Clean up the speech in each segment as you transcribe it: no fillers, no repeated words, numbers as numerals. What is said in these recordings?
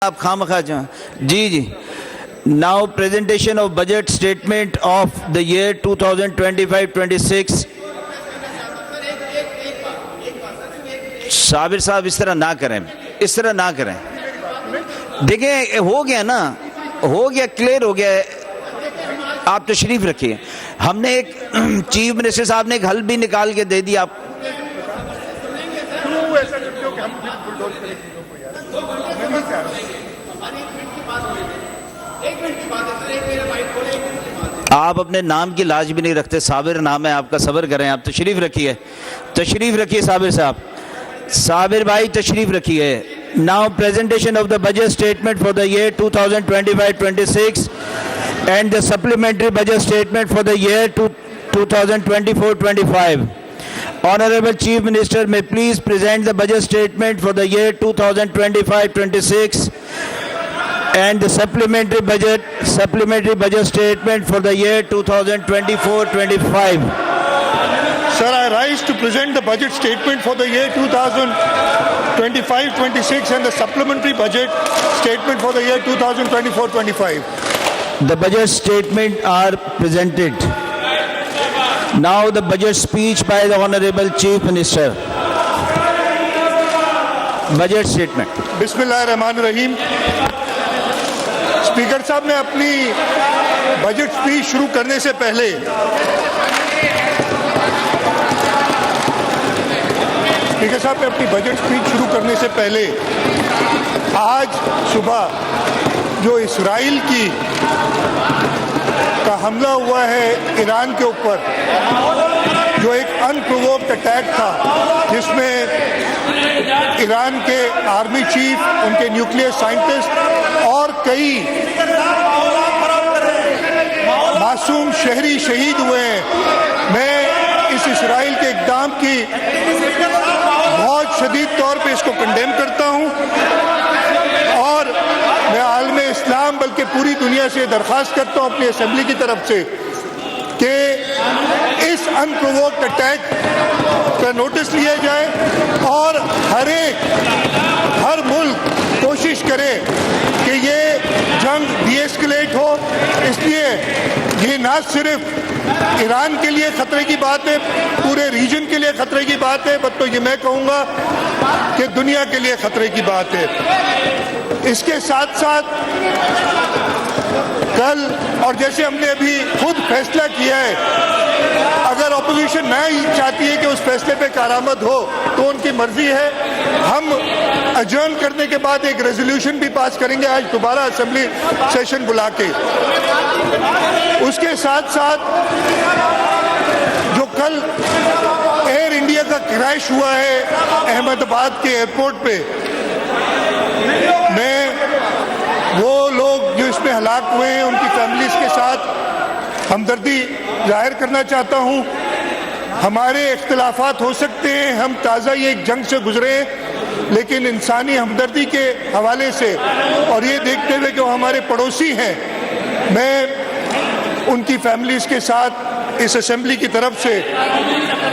आप खामखा जी जी। Now presentation of budget statement of the year 2025-26। Sabir साहब इस तरह ना करें, इस तरह ना करें। देखें हो गया ना, हो गया, क्लियर हो गया। आप तशरीफ रखिए। हमने एक चीफ मिनिस्टर साहब ने एक हल भी निकाल के दे दिया। आप अपने नाम की लाज भी नहीं रखते। साबिर नाम है आपका, सब्र करें। आप तशरीफ रखिए, तशरीफ रखिए साबिर साहब। साबिर भाई तशरीफ रखिए। Now presentation of the budget statement for the year 2025-26 and the supplementary budget statement for the year 2024-25. Honorable Chief Minister may please present the budget statement for the year 2025-26 and the supplementary budget statement for the year 2024-25. Sir, I rise to present the budget statement for the year 2025-26 and the supplementary budget statement for the year 2024-25. The budget statement are presented. Now the budget speech by the Honorable Chief Minister. Budget statement. बिस्मिल्लाहिर्रहमानिर्रहीम। Speaker साहब ने अपनी budget speech शुरू करने से पहले आज सुबह जो इस्राइल का हमला हुआ है ईरान के ऊपर, जो एक अनप्रोवोक्ड अटैक था जिसमें ईरान के आर्मी चीफ, उनके न्यूक्लियर साइंटिस्ट और कई मासूम शहरी शहीद हुए हैं। मैं इस इस्राइल के इक़दाम की बहुत शदीद तौर पे इसको कंडेम करता हूं और मैं आलम इस्लाम बल्कि पूरी दुनिया से दरख्वास्त करता हूं अपनी असेंबली की तरफ से कि इस अनप्रोवोक्ड अटैक का नोटिस लिया जाए और हर मुल्क कोशिश करे कि ये जंग डीएस्केलेट हो। इसलिए ये ना सिर्फ ईरान के लिए खतरे की बात है, पूरे रीजन के लिए खतरे की बात है, बट तो ये मैं कहूँगा कि दुनिया के लिए खतरे की बात है। इसके साथ साथ कल, और जैसे हमने अभी खुद फैसला किया है, अगर अपोजिशन नहीं चाहती है कि उस फैसले पे कारामद हो तो उनकी मर्जी है। हम अजर्न करने के बाद एक रेजोल्यूशन भी पास करेंगे आज दोबारा असेंबली सेशन बुला के। उसके साथ साथ जो कल एयर इंडिया का क्रैश हुआ है अहमदाबाद के एयरपोर्ट पे, मैं वो लोग जो इसमें हलाक हुए हैं उनकी फैमिलीज के साथ हमदर्दी जाहिर करना चाहता हूं। हमारे इख्तिलाफात हो सकते हैं, हम ताज़ा ये एक जंग से गुजरे हैं, लेकिन इंसानी हमदर्दी के हवाले से और ये देखते हुए कि वो हमारे पड़ोसी हैं, मैं उनकी फैमिलीज के साथ इस असेंबली की तरफ से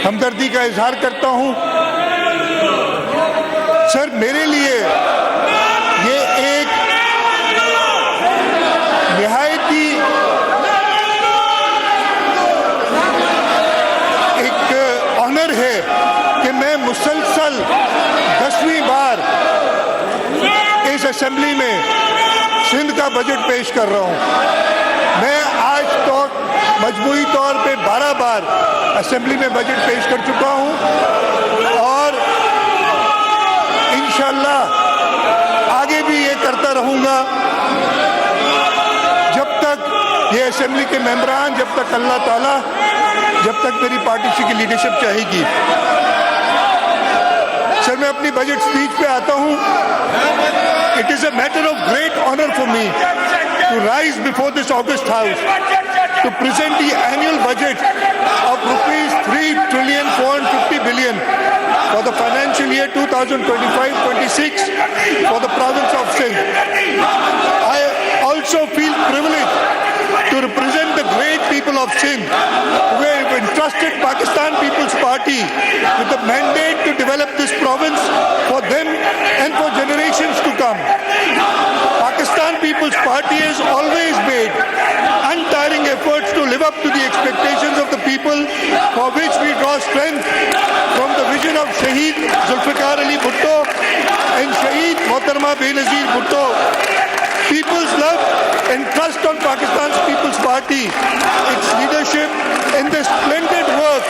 हमदर्दी का इजहार करता हूं। सर, मेरे लिए ये एक निहायती ऑनर है कि मैं मुसलसल 10वीं बार इस असेंबली में सिंध का बजट पेश कर रहा हूं। मैं आज तक मजमूई तौर पे 12 बार असेंबली में बजट पेश कर चुका हूं और इंशाअल्लाह आगे भी ये करता रहूंगा जब तक ये असेंबली के मेंबरान, जब तक अल्लाह ताला, जब तक मेरी पार्टी की लीडरशिप चाहेगी। सर, मैं अपनी बजट स्पीच पे आता हूं। It is a matter of great honour for me to rise before this August House to present the annual budget of ₹3,450 billion for the financial year 2025-26 for the province of Sindh. I also feel privileged to represent the great people of Sindh who have entrusted Pakistan People's Party with the mandate to develop this province for them and for generations to come. Pakistan People's Party has always made untiring efforts to live up to the expectations of the people, for which we draw strength from the vision of Shaheed Zulfikar Ali Bhutto and Shaheed Mohtarama Benazir Bhutto. People's love and trust on Pakistan's People's Party, its leadership in the splendid work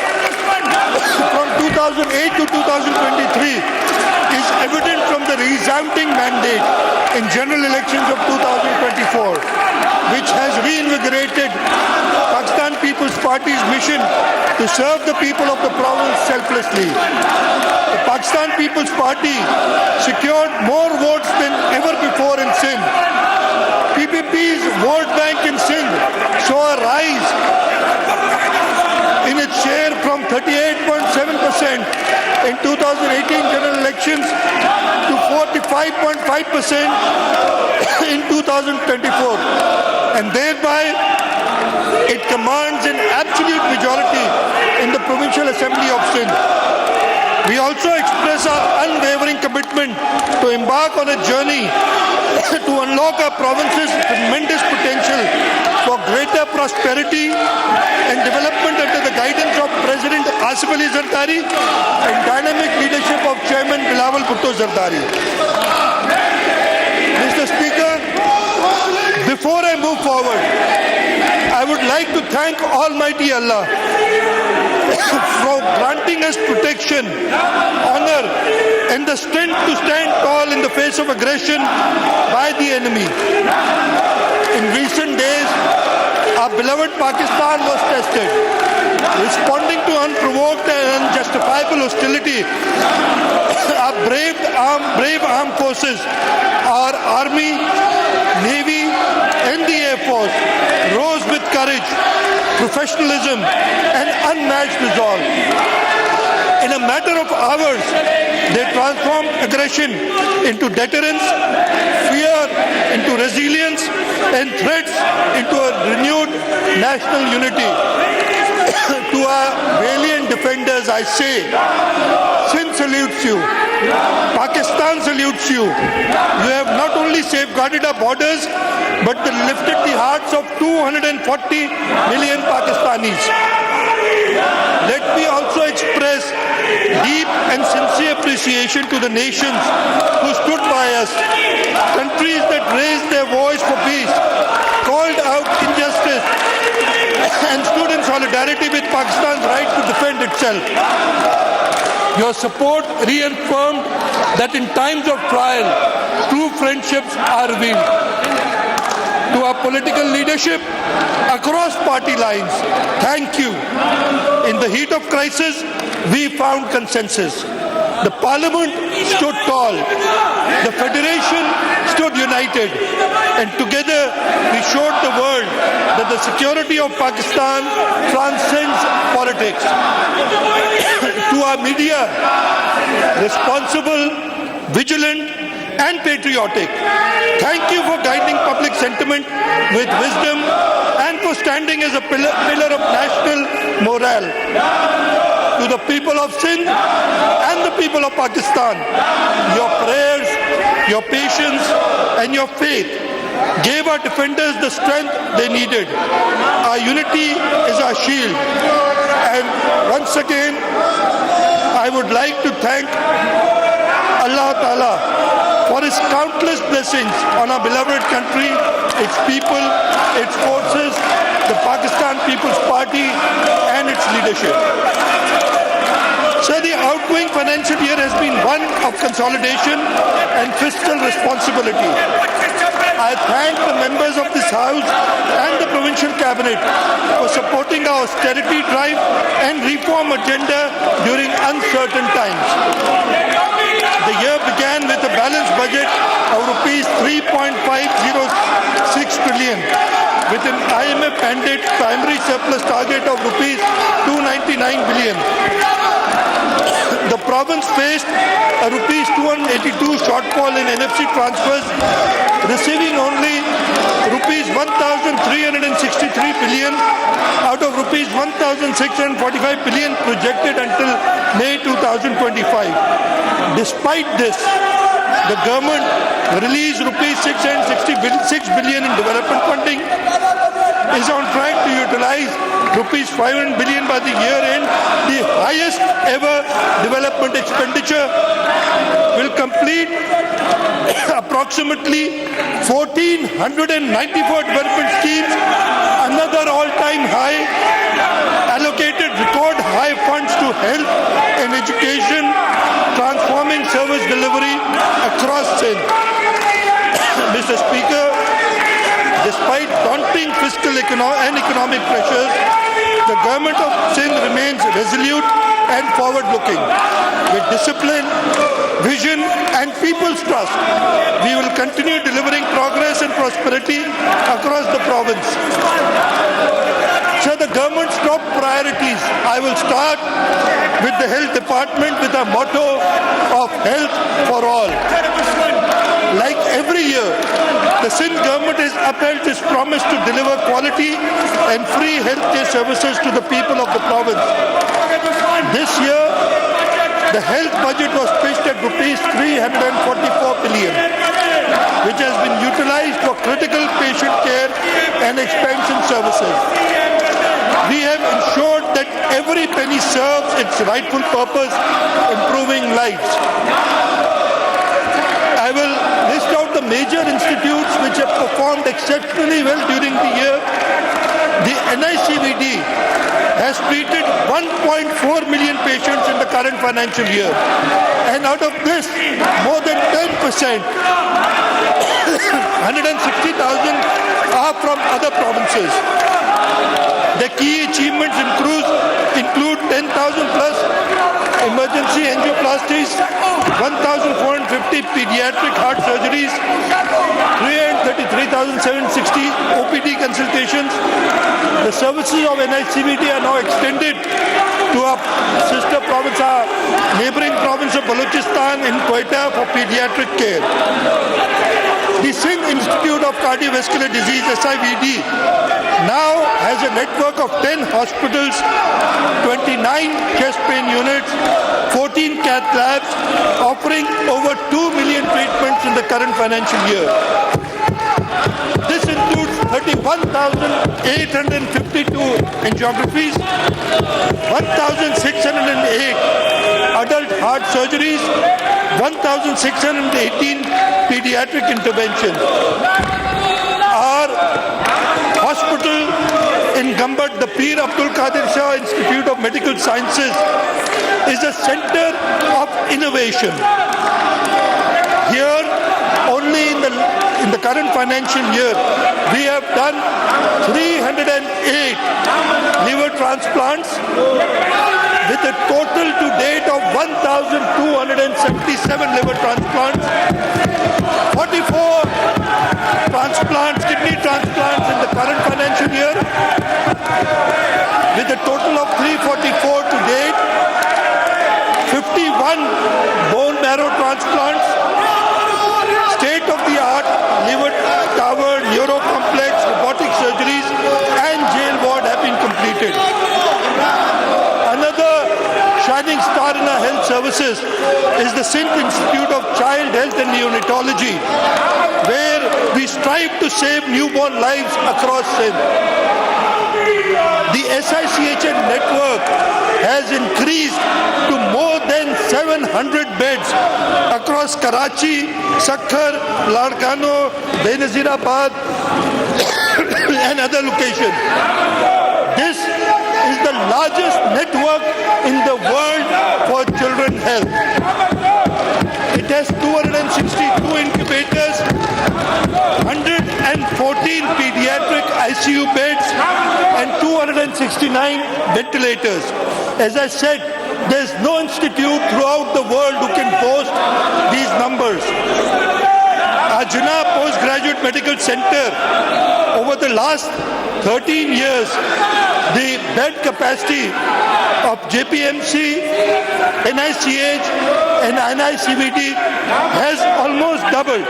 from 2008 to 2023 is evident from the resounding mandate in general elections of 2024, which has reinvigorated Pakistan People's Party's mission to serve the people of the province selflessly. The Pakistan People's Party secured more votes than ever before in Sindh. PPP's vote bank in Sindh saw a rise in its share from 38.7% in 2018 general elections to 45.5% in 2024, and thereby it commands an absolute majority in the Provincial Assembly of Sindh. We also express our unwavering commitment to embark on a journey to unlock our province's tremendous potential for greater prosperity and development under the guidance of President Asif Ali Zardari and dynamic leadership of Chairman Bilawal Bhutto Zardari. Mr. Speaker, before I move forward, I would like to thank Almighty Allah for granting us protection, honor, and the strength to stand tall in the face of aggression by the enemy. In recent days, our beloved Pakistan was tested. Responding to unprovoked and unjustifiable hostility, our brave armed forces, our army, navy, and the Air Force rose with courage, professionalism, and unmatched resolve. In a matter of hours, they transformed aggression into deterrence, fear into resilience, and threats into a renewed national unity. To our valiant defenders, I say, Sindh salutes you. Pakistan salutes you. You have not only safeguarded our borders, but lifted the hearts of 240 million Pakistanis. Let me also express deep and sincere appreciation to the nations who stood by us, countries that raised their voice for peace, called out injustice, and stood in solidarity with Pakistan's right to defend itself. Your support reaffirmed that in times of trial, true friendships are revealed. To our political leadership across party lines, thank you. In the heat of crisis, we found consensus. The Parliament stood tall. The Federation stood united. And together we showed the world that the security of Pakistan transcends politics. To our media, responsible, vigilant, and patriotic, thank you for guiding public sentiment with wisdom and for standing as a pillar of national morale. To the people of Sindh and the people of Pakistan, your prayers, your patience, and your faith gave our defenders the strength they needed. Our unity is our shield. And once again, I would like to thank Allah Ta'ala for His countless blessings on our beloved country, its people, its forces, the Pakistan People's Party, and its leadership. So the outgoing financial year has been one of consolidation and fiscal responsibility. I thank the members of this House and the Provincial Cabinet for supporting our austerity drive and reform agenda during uncertain times. The year began with a balanced budget of rupees 3.506 trillion, with an IMF mandate primary surplus target of rupees 299 billion. The province faced a rupees 282 shortfall in NFC transfers, receiving only rupees 1,363 billion out of rupees 1,645 billion projected until May 2025. Despite this, the government released rupees 666 billion in development funding, is on track to utilize rupees 500 billion by the year end, the highest ever development expenditure, will complete approximately 1,494 development schemes, another all-time high, allocated record high funds to health and education, transforming service delivery across Sindh. Mr. Speaker, despite daunting fiscal and economic pressures, the government of Sindh remains resolute and forward-looking. With discipline, vision and people's trust, we will continue delivering progress and prosperity across the province. So the government's top priorities, I will start with the health department with a motto of health for all. Like every year, the Sindh government has upheld its promise to deliver quality and free healthcare services to the people of the province. This year, the health budget was pitched at rupees 344 billion, which has been utilized for critical patient care and expansion services. We have ensured that every penny serves its rightful purpose, improving lives. I will list out the major institutes which have performed exceptionally well during the year. The NICVD has treated 1.4 million patients in the current financial year. And out of this, more than 10%, 160,000 are from other provinces. The key achievements include 10,000 plus emergency angioplasties, 1,450 pediatric heart surgeries, 333,760 OPD consultations. The services of NICVD are now extended to our sister province, our neighboring province of Balochistan in Quetta for pediatric care. The Sindh Institute of Cardiovascular Disease, SIVD, now has a network of 10 hospitals, 29 chest pain units, 14 cath labs, offering over 2 million treatments in the current financial year. This includes 31,852 angiographies, 1,608 adult heart surgeries, 1,618 pediatric interventions. Our hospital in Gambat, the Peer Abdul Qadir Shah Institute of Medical Sciences, is a center of innovation. Here, only in the current financial year, we have done 308 liver transplants with a total to date of 1,277 liver transplants, 44 kidney transplants in the current financial year, with a total of 344 to date, 51 bone marrow transplants, state-of-the-art liver tower, neuro complex, robotic surgeries, and jail ward have been completed. Another shining star in our health services is the Sindh Institute of Child Health and Neonatology, where we strive to save newborn lives across Sindh. The SICHN network has increased to more than 700 beds across Karachi, Sakhar, Larkano, Benazirabad, and other locations. This is the largest network in the world for children's health. It has 262 incubators, 114 pediatric ICU beds, and 269 ventilators. As I said, there's no institute throughout the world who can boast these numbers. Our Jinnah Postgraduate Medical Center, over the last 13 years, the bed capacity of JPMC, NICH, and NICVD has almost doubled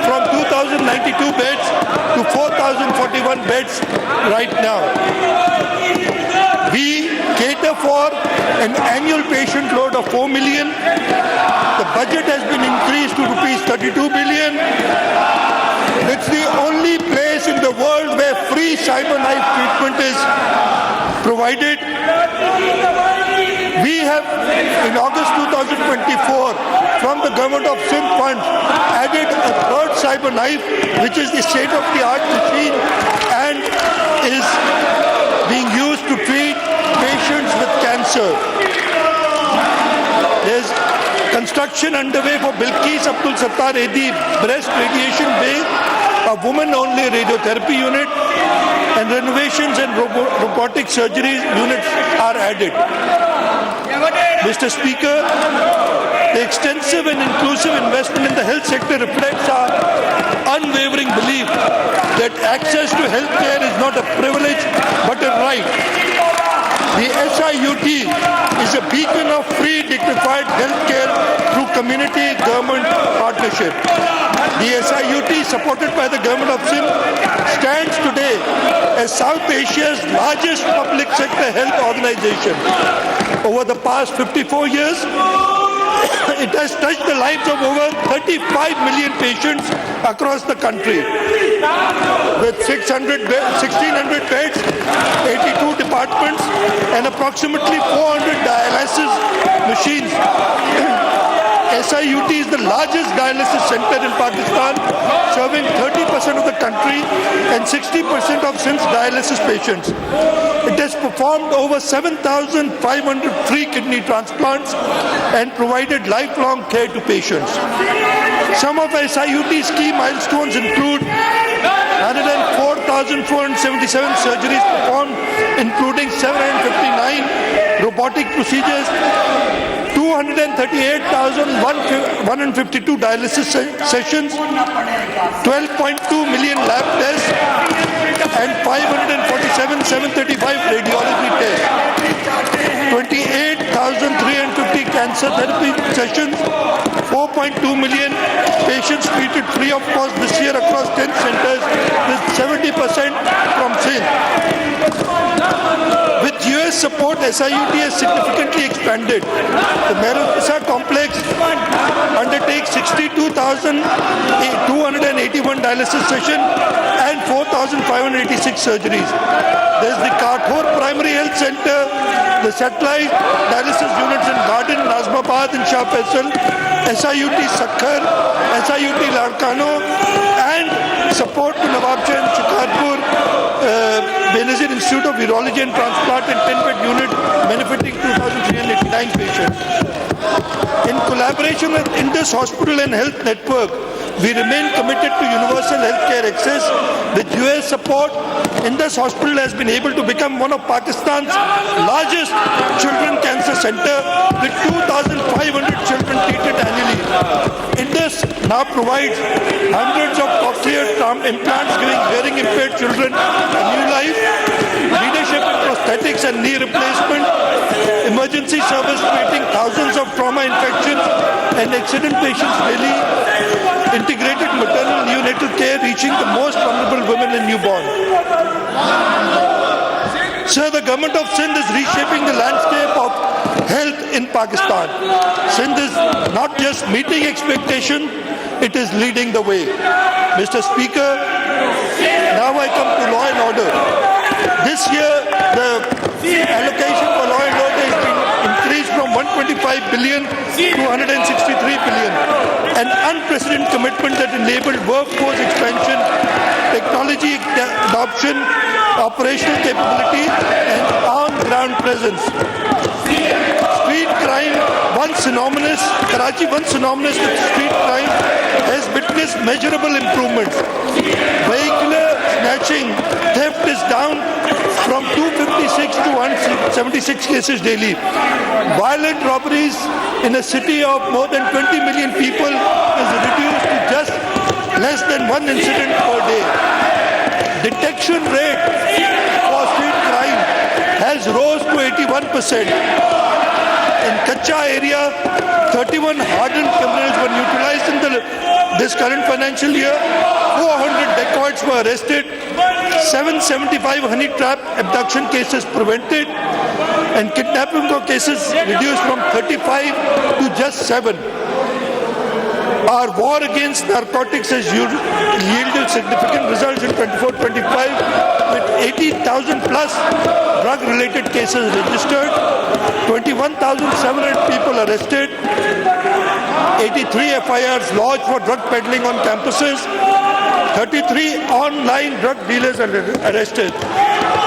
from 2,092 beds to 4,041 beds right now. We cater for an annual patient load of 4 million. The budget has been increased to rupees 32 billion. It's the only place in the world where free CyberKnife treatment is provided. We have, in August 2024, from the government of Sindh funds, added a third CyberKnife, which is the state-of-the-art machine and is being used to treat patients with cancer. There's construction underway for Bilkis Abdul Sattar Edi breast radiation bay, a woman-only radiotherapy unit, and renovations and robotic surgery units are added. Mr. Speaker, the extensive and inclusive investment in the health sector reflects our unwavering belief that access to health care is not a privilege but a right. The SIUT is a beacon of free, dignified health care through community-government partnership. The SIUT, supported by the government of Sindh, stands today as South Asia's largest public sector health organization. Over the past 54 years, it has touched the lives of over 35 million patients across the country. With 1600 beds, 82 departments, and approximately 400 dialysis machines. SIUT is the largest dialysis center in Pakistan, serving 30% of the country and 60% of Sindh's dialysis patients. It has performed over 7,500 free kidney transplants and provided lifelong care to patients. Some of SIUT's key milestones include 104,477 surgeries performed, including 759 robotic procedures, 238,152 dialysis sessions, 12.2 million lab tests, and 547,735 radiology tests, 28,350 cancer therapy sessions, 4.2 million patients treated free of cost this year across 10 centers, with 70% from Sindh. With US support, SIUT has significantly expanded. The Mehrunisar complex undertakes 62,281 dialysis sessions and 4,586 surgeries. There's the Kathor Primary Health Center, the satellite dialysis units in Garden, Nazmabad and Shah Faisal, SIUT Sakhar, SIUT Larkano, and support to Nawabshah and Shikarpur, Benazir Institute of Urology and Transplant and 10-bed unit benefiting 2,389 patients. In collaboration with Indus Hospital and Health Network, we remain committed to universal healthcare access. With US support, Indus Hospital has been able to become one of Pakistan's largest children cancer center with 2,500 children treated annually. Indus now provides hundreds of cochlear implants, giving hearing impaired children a new life, leadership in prosthetics and knee replacement, emergency service treating thousands of trauma infections and accident patients daily, integrated maternal neonatal care reaching the most vulnerable women and newborn. Sir, the government of Sindh is reshaping the landscape of health in Pakistan. Sindh is not just meeting expectation, it is leading the way. Mr. Speaker, now I come to law and order. This year, the allocation for law and order has been increased from 125 billion to 163 billion. An unprecedented commitment that enabled workforce expansion, technology adoption, operational capability, and on-ground presence. Street crime, Karachi, once synonymous with street crime, has witnessed measurable improvements. Vehicular snatching, theft is down from 256 to 176 cases daily. Violent robberies in a city of more than 20 million people is reduced to just less than one incident per day. Detection rate for street crime has rose to 81%. In Kacha area, 31 hardened criminals were neutralized in this current financial year. 400 dacoits were arrested. 775 honey trap abduction cases prevented. And kidnapping cases reduced from 35 to just 7. Our war against narcotics has yielded significant results in 24-25 with 18,000 plus drug-related cases registered, 21,700 people arrested, 83 FIRs lodged for drug peddling on campuses, 33 online drug dealers are arrested.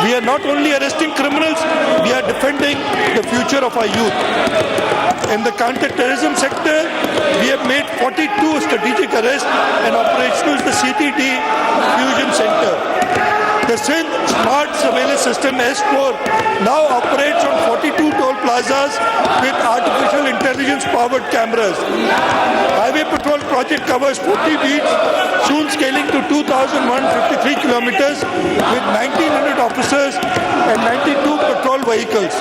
We are not only arresting criminals, we are defending the future of our youth. In the counter-terrorism sector, we have made 42 strategic arrests and operational the CTD Fusion Center. The Sindh Smart Surveillance System S4 now operates on 42 toll plazas with artificial intelligence-powered cameras. Highway Patrol project covers 40 beats, soon scaling to 2,153 kilometers with 1,900 officers and 92 patrol vehicles.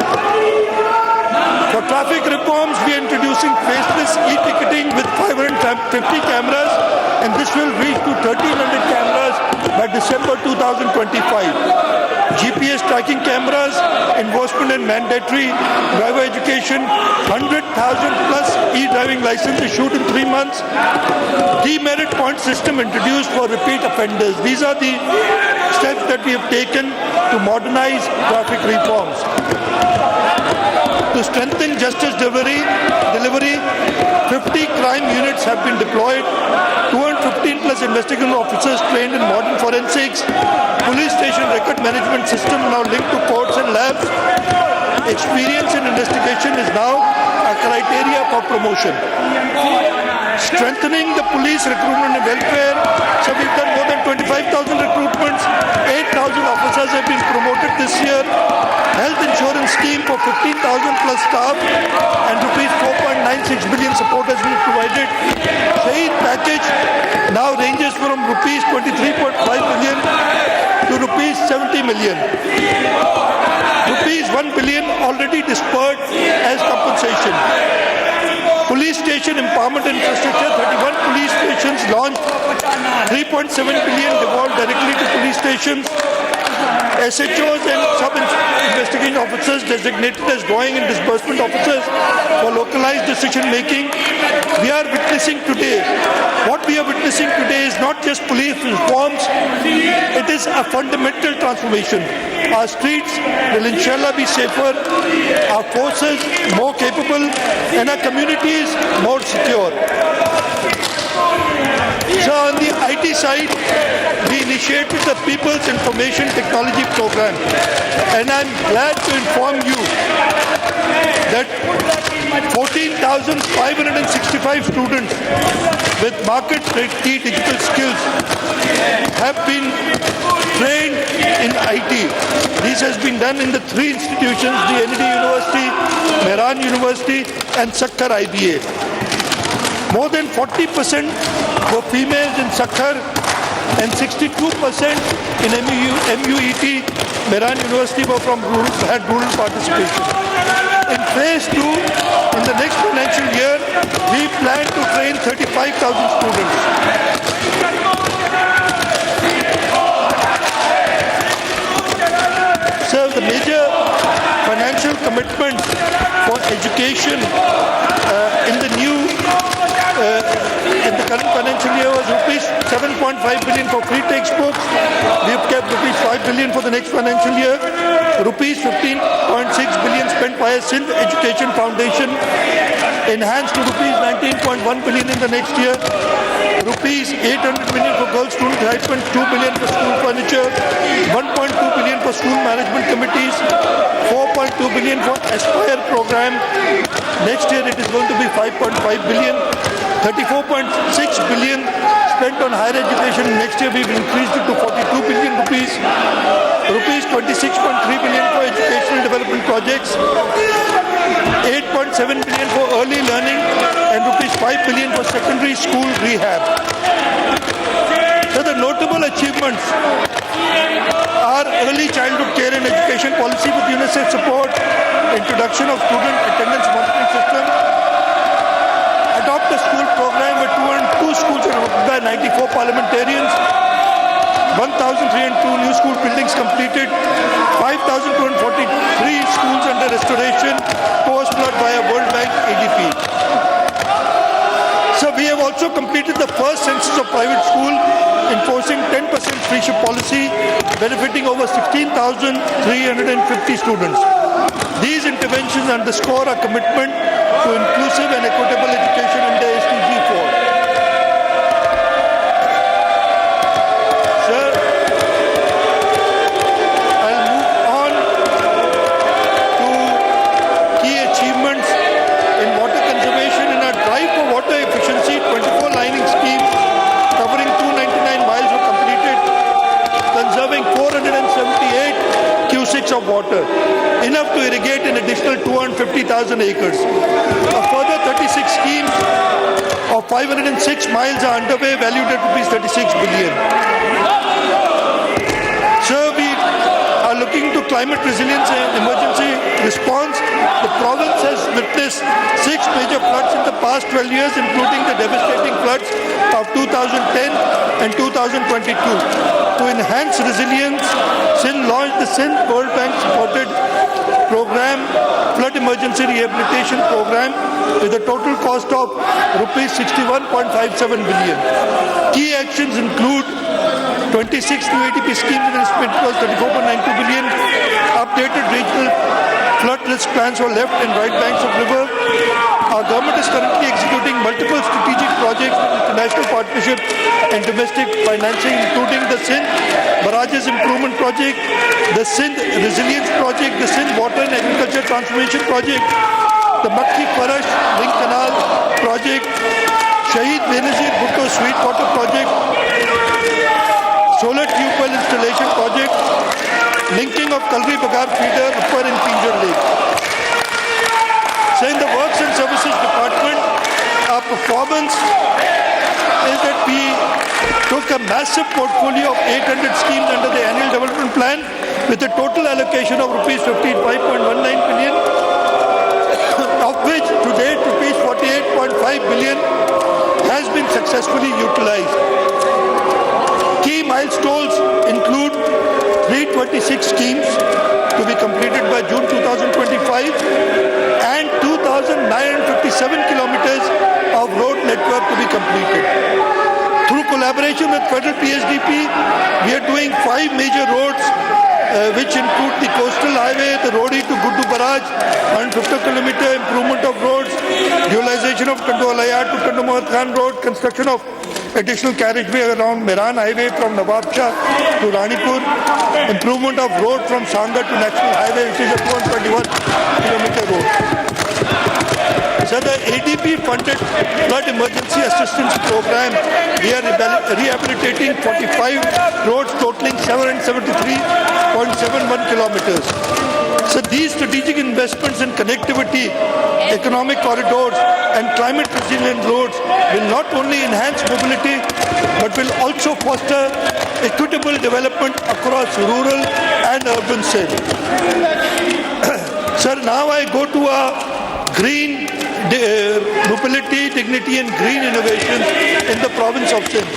For traffic reforms, we are introducing faceless e-ticketing with 550 cameras, and this will reach to 1,300 cameras by December 2025. GPS tracking cameras, enforcement and mandatory driver education, 100,000 plus e-driving license issued in 3 months. Demerit point system introduced for repeat offenders. These are the steps that we have taken to modernize traffic reforms. To strengthen justice delivery, 50 crime units have been deployed, 215 plus investigative officers trained in modern forensics, police station record management system now linked to courts and labs. Experience in investigation is now a criteria for promotion. Strengthening the police recruitment and welfare. So we've done more than 25,000 recruitments, 8,000 officers have been promoted this year. Health insurance scheme for 15,000 plus staff and rupees 4.96 billion support has been provided. Shaheed package now ranges from rupees 23.5 billion to rupees 70 million. Rupees 1 billion already disbursed as compensation. Police station empowerment infrastructure, 31 police stations launched, 3.7 billion devolved directly to police stations. SHOs and sub-investigating officers designated as drawing and disbursement officers for localized decision making. We are witnessing today, what we are witnessing today is not just police reforms, it is a fundamental transformation. Our streets will inshallah be safer, our forces more capable, and our communities more secure. So on the IT side, we initiated the People's Information Technology Program, and I'm glad to inform you that 14,565 students with market-ready digital skills have been trained in IT. This has been done in the 3 institutions, the ND University, Mehran University, and Sakhar IBA. More than 40% were females in Sakhar and 62% in MUET, Mehran University, were from had rural participation. In phase 2, in the next financial year, we plan to train 35,000 students. So the major financial commitment for education in the current financial year was rupees 7.5 billion for free textbooks. We have kept rupees 5 billion for the next financial year. Rupees 15.6 billion spent by a Sindh Education Foundation, enhanced to rupees 19.1 billion in the next year. Rupees 800 million for girls student stipend, 2 billion for school furniture, 1.2 billion for school management committees, 4.2 billion for Aspire program. Next year it is going to be 5.5 billion. 34.6 billion spent on higher education. Next year we've increased it to 42 billion rupees. Rupees 26.3 billion for educational development projects. 8.7 billion for early learning and rupees 5 billion for secondary school rehab. So the notable achievements are early childhood care and education policy with UNICEF support, introduction of student attendance monitoring system, adopt a school program where 202 schools are opened by 94 parliamentarians, 1,302 new school buildings completed, 5,243 schools under restoration, post-flood via World Bank ADP. So we have also completed the first census of private school, enforcing 10% free ship policy, benefiting over 16,350 students. These interventions underscore our commitment to inclusive and equitable education under SDG 4. Sir, I'll move on to key achievements in water conservation. In our drive for water efficiency, 24 lining schemes covering 299 miles were completed, conserving 478 cusecs of water, enough to irrigate an additional 250,000 acres. A further 36 schemes of 506 miles are underway, valued at rupees 36 billion. Sir, we are looking to climate resilience and emergency response. The province has witnessed 6 major floods in the past 12 years, including the devastating floods of 2010 and 2022. To enhance resilience, Sindh launched the Sindh World Bank supported program, Flood Emergency Rehabilitation Program, with a total cost of rupees 61.57 billion. Key actions include 26 new ADP schemes with an estimate cost 34.92 billion, updated regional flood risk plans for left and right banks of river. Our government is currently executing multiple strategic projects with international partnership and domestic financing, including the Sindh Barrages Improvement Project, the Sindh Resilience Project, the Sindh Water and Agriculture Transformation Project, the Makki Parash Link Canal Project, Shahid Benazir Bhutto Sweetwater Project, Solar Tube Well Installation Project, linking of Kalri Bagar Feeder, Upper and Pinjar Lake. So in the Works and Services Department, our performance is that we took a massive portfolio of 800 schemes under the annual development plan with a total allocation of rupees 55.19 billion, of which to date rupees 48.5 billion has been successfully utilized. Key milestones include 326 schemes to be completed by June 2025 and 2,957 kilometers of road network to be completed. Through collaboration with Federal PSDP, we are doing 5 major roads which include the coastal highway, the Rodi to Guddu Barrage, 150 kilometer improvement of roads, dualization of Kandoalaya to Kandomohat Khan Road, construction of additional carriageway around Meran Highway from Nawab Shah to Ranipur, improvement of road from Sangha to National Highway, which is a 221 kilometer road. So the ADP funded flood emergency assistance program, we are rehabilitating 45 roads totaling 773.71 kilometers. So these strategic investments in connectivity, economic corridors and climate resilient roads will not only enhance mobility but will also foster equitable development across rural and urban Sindh. Sir, now I go to a green mobility, dignity and green innovation in the province of Sindh.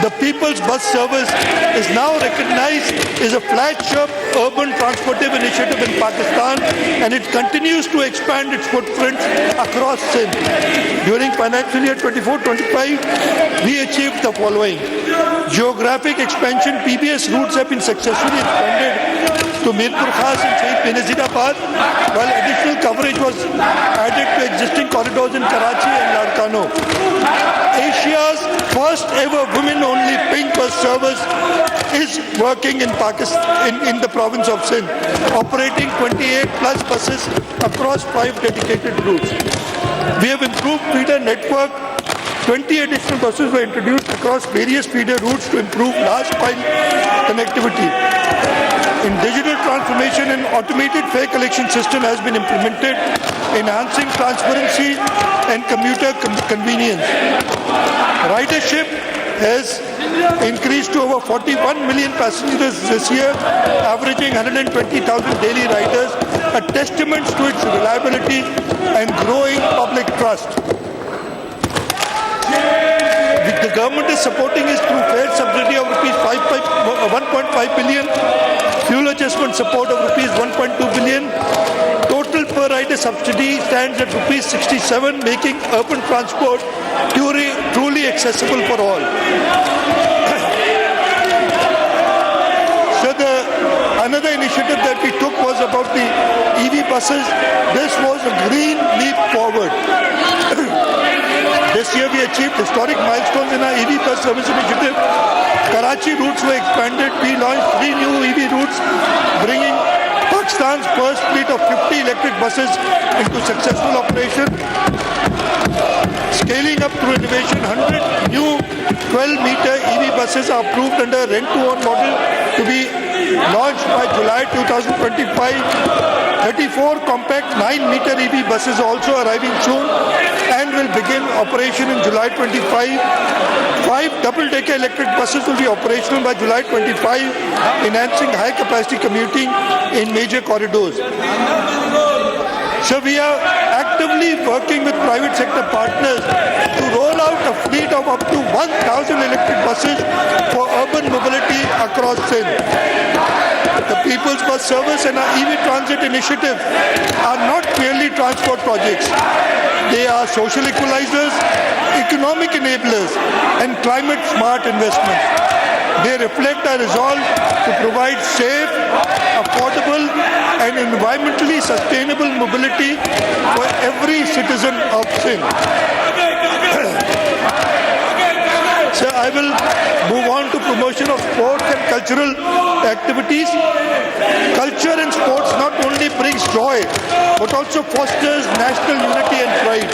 The People's Bus Service is now recognized as a flagship urban transportive initiative in Pakistan, and it continues to expand its footprint across Sindh. During financial year 24-25, we achieved the following. Geographic expansion, PBS routes have been successfully expanded to Mirpur Khas and Shahid Benazirabad, while additional coverage was added to existing corridors in Karachi and Larkano. Asia's first ever women-only pink bus service is working in Pakistan, in the province of Sindh, operating 28 plus buses across 5 dedicated routes. We have improved feeder network. 20 additional buses were introduced across various feeder routes to improve last mile connectivity. In digital transformation, an automated fare collection system has been implemented, enhancing transparency and commuter convenience. Ridership has increased to over 41 million passengers this year, averaging 120,000 daily riders, a testament to its reliability and growing public trust. The government is supporting it through fare subsidy of rupees 1.5 billion, fuel adjustment support of rupees 1.2 billion, total per rider subsidy stands at rupees 67, making urban transport truly accessible for all. So another initiative that we took was about the EV buses. This was a green leap forward. This year we achieved historic milestones in our EV bus service initiative. Karachi routes were expanded. We launched 3 new EV routes, bringing Pakistan's first fleet of 50 electric buses into successful operation. Scaling up through innovation, 100 new 12-meter EV buses are approved under rent-to-own model to be launched by July 2025. 34 compact 9-meter EV buses also arriving soon and will begin operation in July 25. 5 double-decker electric buses will be operational by July 25, enhancing high-capacity commuting in major corridors. So we are actively working with private sector partners to roll out a fleet of up to 1,000 electric buses for urban mobility across Sindh. The People's Bus Service and our EV Transit initiative are not merely transport projects. They are social equalizers, economic enablers, and climate-smart investments. They reflect our resolve to provide safe, affordable, and environmentally sustainable mobility for every citizen of Sindh. So I will move on to promotion of sports and cultural activities. Culture and sports not only brings joy, but also fosters national unity and pride.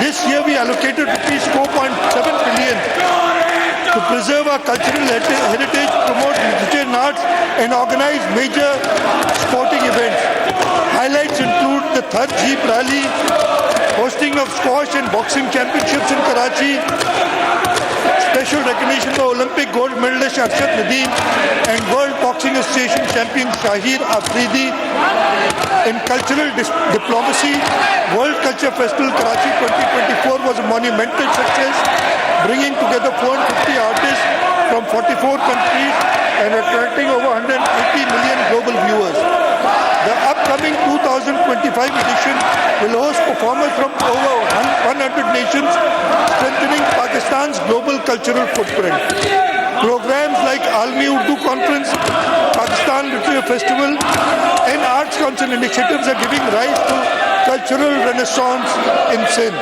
This year we allocated rupees 4.7 billion to preserve our cultural heritage, promote literature and arts, and organize major sporting events. Highlights include the third Jeep Rally, hosting of squash and boxing championships in Karachi, special recognition for Olympic gold medalist Arshad Nadeem and World Boxing Association champion Shahir Afridi. In cultural diplomacy, World Culture Festival Karachi 2024 was a monumental success, bringing together 450 artists from 44 countries and attracting over 180 million global viewers. The upcoming 2025 edition will host performers from over 100 nations, strengthening Pakistan's global cultural footprint. Programs like Almi Urdu Conference, Pakistan Literature Festival, and Arts Council initiatives are giving rise to cultural renaissance in Sindh.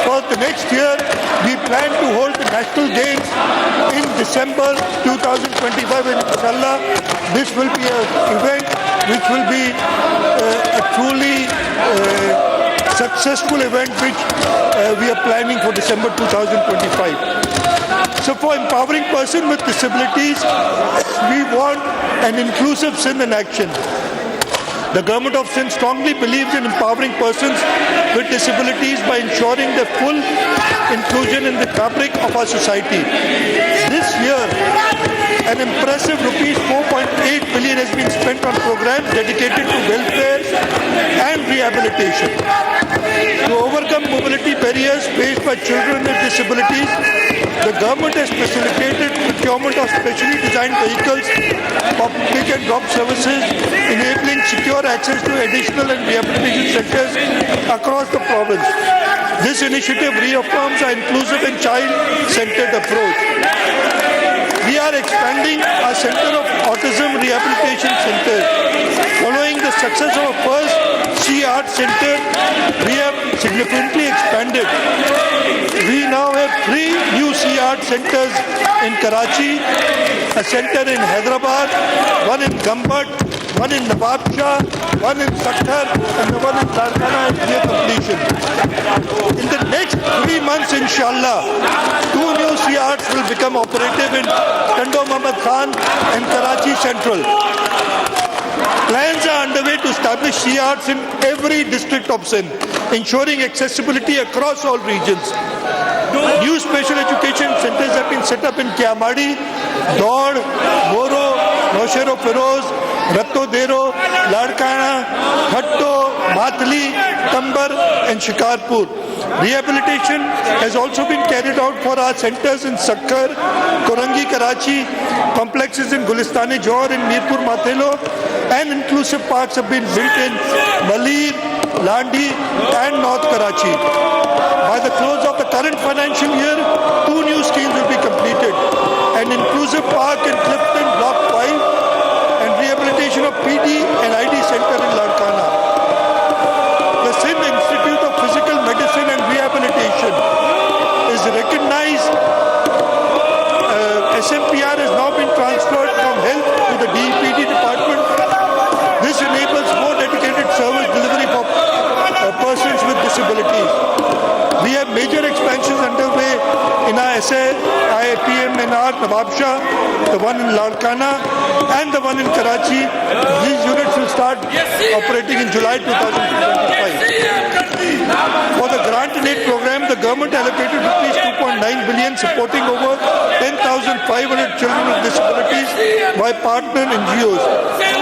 For the next year, we plan to hold the National Games in December 2025. And inshallah, this will be an event which will be a truly successful event which we are planning for December 2025. So for empowering persons with disabilities, we want an inclusive Sindh in action. The Government of Sindh strongly believes in empowering persons with disabilities by ensuring their full inclusion in the fabric of our society. This year, an impressive rupees 4.8 billion has been spent on programs dedicated to welfare and rehabilitation. To overcome mobility barriers faced by children with disabilities, the government has facilitated procurement of specially designed vehicles for pick and drop services, enabling secure access to additional and rehabilitation centers across the province. This initiative reaffirms our inclusive and child-centered approach. We are expanding our Center of Autism Rehabilitation Centers. Following the success of our first C-Art Center, we have significantly expanded. We now have 3 new C-Art centers in Karachi, a center in Hyderabad, one in Gambat, one in Nawab Shah, one in Sakhar, and the one in Larkana is near completion. In the next 3 months, inshallah, 2 new C-Arts will become operative in Tando Muhammad Khan and Karachi Central. Plans are underway to establish C-Arts in every district of Sindh, ensuring accessibility across all regions. New special education centers have been set up in Kiamadi, Daud, Moro, Noshero Feroz, Rattodero, Ladkana, Khatto, Mathli, Tambar and Shikarpur. Rehabilitation has also been carried out for our centers in Sakkar, Korangi, Karachi, complexes in Gulistani Johar and Mirpur Mathelo, and inclusive parks have been built in Malir, Landi and North Karachi. By the close of the current financial year, 2 new schemes will be completed. An inclusive park in Clifton Block 5 and rehabilitation of PD and ID Center in Ladkana. The Sindh Institute of Physical Medicine and Rehabilitation is recognized. SMPR has now been transferred from health to the DEPD department. This enables more dedicated service delivery for persons with disabilities. We have major expansions underway in our IPMNR Nawabshah, the one in Ladkana and the one in Karachi. These units will start operating in July 2025. For the grant and aid program, the government allocated rupees 2.9 billion supporting over 10,500 children with disabilities by partner NGOs.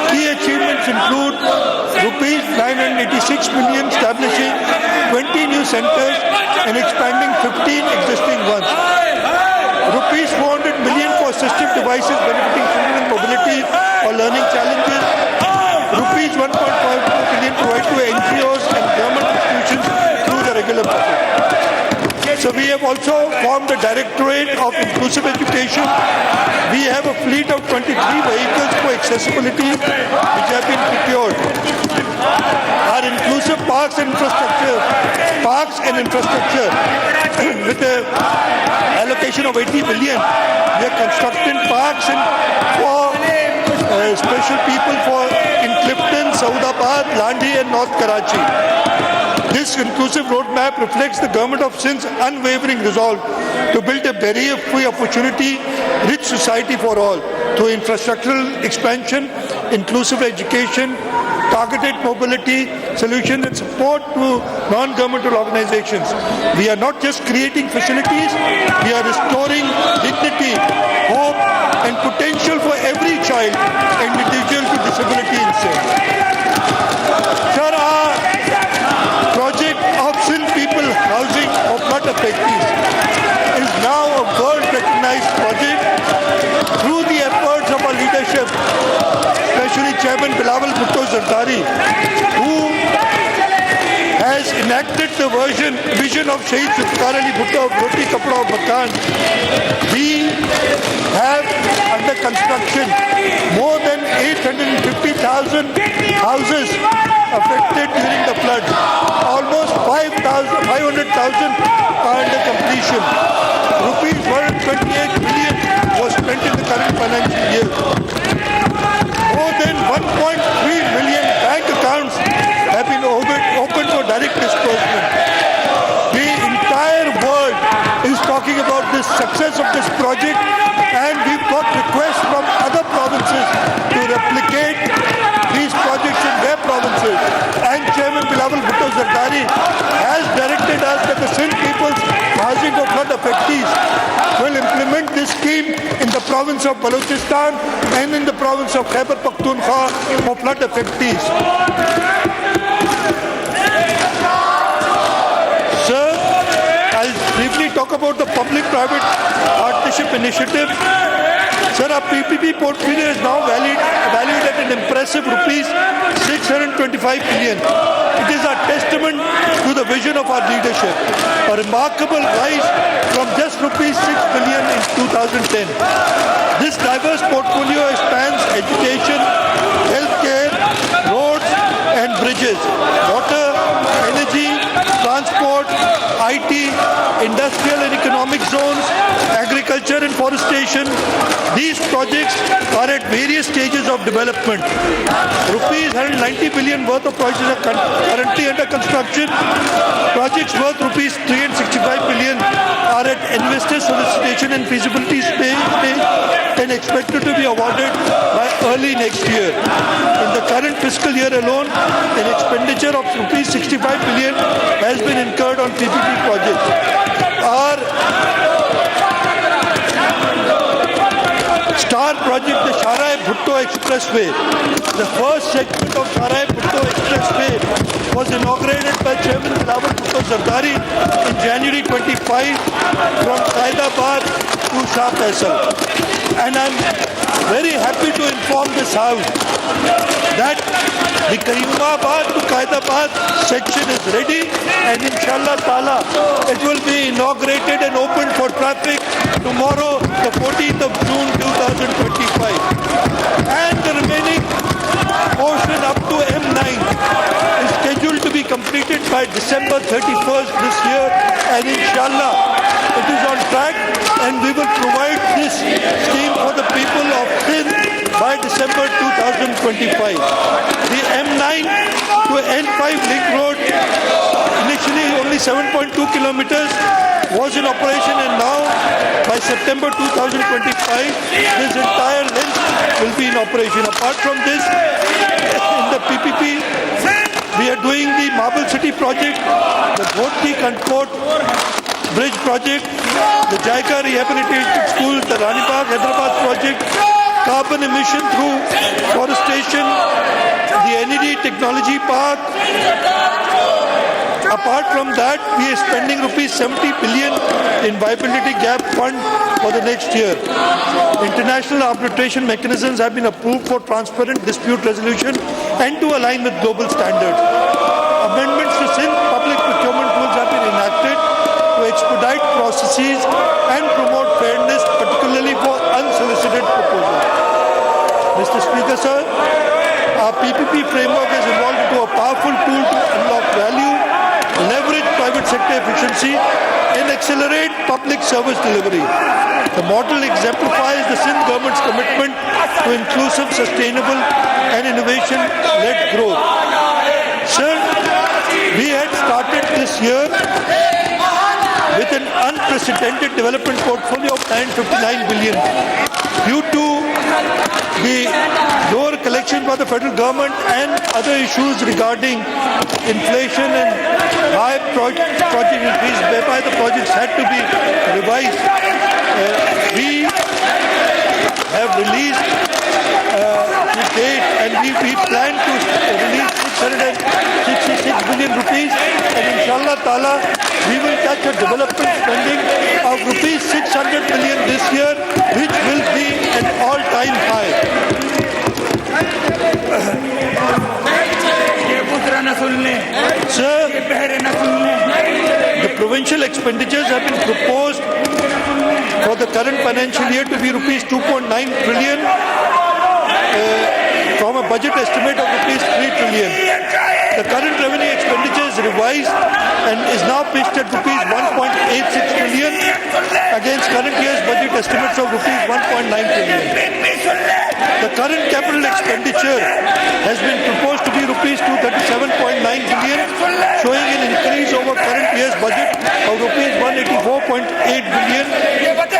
Key achievements include rupees 986 million establishing 20 new centers and expanding 15 existing ones. Rupees 400 million for assistive devices benefiting children with mobility or learning challenges. Rupees 1.5 billion provided to NGOs and government institutions through the regular budget. So we have also formed a Directorate of Inclusive Education. We have a fleet of 23 vehicles for accessibility which have been procured. Our inclusive parks and infrastructure with an allocation of 80 billion. We are constructing parks and for special people in Clifton, Saudabad, Landi and North Karachi. This inclusive roadmap reflects the government of Sindh's unwavering resolve to build a barrier-free opportunity-rich society for all through infrastructural expansion, inclusive education, targeted mobility solutions and support to non-governmental organizations. We are not just creating facilities, we are restoring dignity, hope and potential for every child and individual with disability in Sindh. Sir, our project of Sindh People Housing of Flood Affectees is now a world-recognized project through the efforts of our leadership, especially Chairman Bilawal Bhutto Zardari, who has enacted the vision of Shaheed Zulfikar Ali Bhutto of Roti Kapda Makan. We have under construction more than 850,000 houses affected during the floods. Almost 500,000 are under completion. Rupees 128 billion was spent in the current financial year. More than 1.3 million bank accounts have been opened for direct disbursement. The entire world is talking about the success of this project, and we've got requests from other provinces to replicate these projects in their provinces. And Chairman Bilawal Bhutto Zardari has directed us that the Sindh People's Housing for Flood Affectees will implement this scheme in the province of Balochistan and in the province of Khyber Pakhtunkhwa for flood affectees. Sir, I'll briefly talk about the public-private partnership initiative. Sir, our PPP portfolio is now valued at an impressive rupees 625 billion. It is a testament to the vision of our leadership. A remarkable rise from just rupees 6 billion in 2010. This diverse portfolio spans education, healthcare, roads and bridges, water, energy, transport, IT, industrial and economic zones, agriculture and forestation. These projects are at various stages of development. Rupees 190 billion worth of projects are currently under construction. Projects worth rupees 365 billion are at investor solicitation and feasibility stage and expected to be awarded by early next year. In the current fiscal year alone, an expenditure of rupees 65 billion has been incurred on PPP projects. Our star project, the Sharai Bhutto Expressway. The first segment of Sarai Bhutto Expressway was inaugurated by Chairman Bilawal Bhutto Zardari in January 25 from Qaidabad to Shah Faisal. And I'm very happy to inform this House that the Karimabad to Qaidabad section is ready, and inshallah ta'ala it will be inaugurated and opened for traffic tomorrow, the 14th of June 2025. And the remaining portion up to M9 is scheduled to be completed by December 31st this year, and inshallah it is on track, and we will provide this scheme for the people of Sindh by December 2025. The M9 to N5 link road, initially only 7.2 kilometers, was in operation, and now by September 2025 this entire length will be in operation. Apart from this, in the PPP we are doing the Marble City project, the Ghodki Kanpot Bridge project, the JICA Rehabilitation School, the Rani Bagh Hyderabad project, carbon emission through forestation, the NED Technology Park. Apart from that, we are spending rupees 70 billion in Viability Gap Fund for the next year. International arbitration mechanisms have been approved for transparent dispute resolution and to align with global standards. Amendments to Sindh public procurement rules have been enacted to expedite processes and promote fairness, particularly for unsolicited proposals. Mr. Speaker, sir, our PPP framework has evolved into a powerful tool to unlock value, leverage private sector efficiency, and accelerate public service delivery. The model exemplifies the Sindh government's commitment to inclusive, sustainable, and innovation-led growth. Sir, we had started this year with an unprecedented development portfolio of 959 billion. Due to the lower collection by the federal government and other issues regarding inflation and high project increase, whereby the projects had to be revised, we have released to date, and we plan to release 666 billion rupees, and inshallah ta'ala we will touch a development spending of rupees 600 billion this year, which will be an all-time high. Sir, the provincial expenditures have been proposed for the current financial year to be rupees 2.9 trillion from a budget estimate of rupees 3 trillion. The current revenue expenditure is revised and is now pitched at rupees 1.86 trillion against current year's budget estimates of rupees 1.9 trillion. The current capital expenditure has been proposed to be rupees 237.9 billion, showing an increase over current year's budget of rupees 184.8 billion.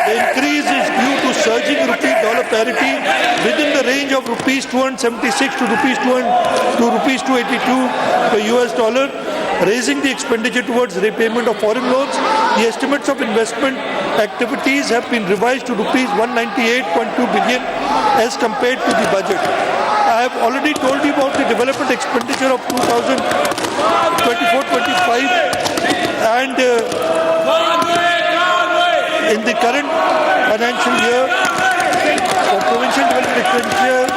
The increase is due to surging rupee-dollar parity within the range of rupees 276 to rupees 282 per US dollar, raising the expenditure towards repayment of foreign loans. The estimates of investment activities have been revised to rupees 198.2 billion as compared to the budget. I have already told you about the development expenditure of 2024-25, and in the current financial year, the provincial development expenditure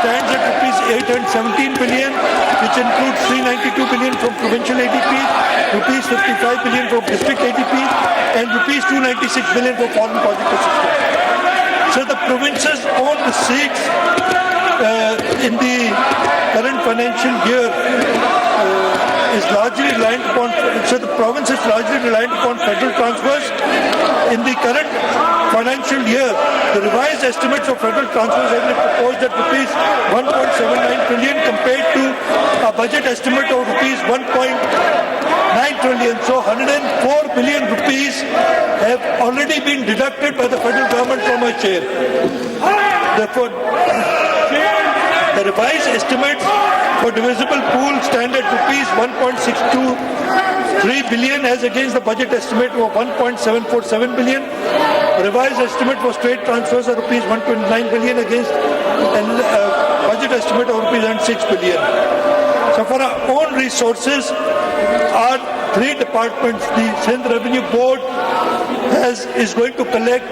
stands at rupees 817 billion, which includes 392 billion from provincial ADP, rupees 55 billion from district ADP, and rupees 296 billion for foreign project assistance. So the provinces own the seats in the current financial year is largely reliant upon, so the province is largely reliant upon federal transfers. In the current financial year, the revised estimates of federal transfers have been proposed at rupees 1.79 trillion compared to a budget estimate of rupees 1.9 trillion. So 104 billion rupees have already been deducted by the federal government from our share. Therefore, the revised estimates for divisible pool stand at rupees 1.623 billion as against the budget estimate of 1.747 billion. revised estimate for state transfers are rupees 129 billion against budget estimate of rupees 106 billion. So for our own resources, our three departments, the Sindh Revenue Board is going to collect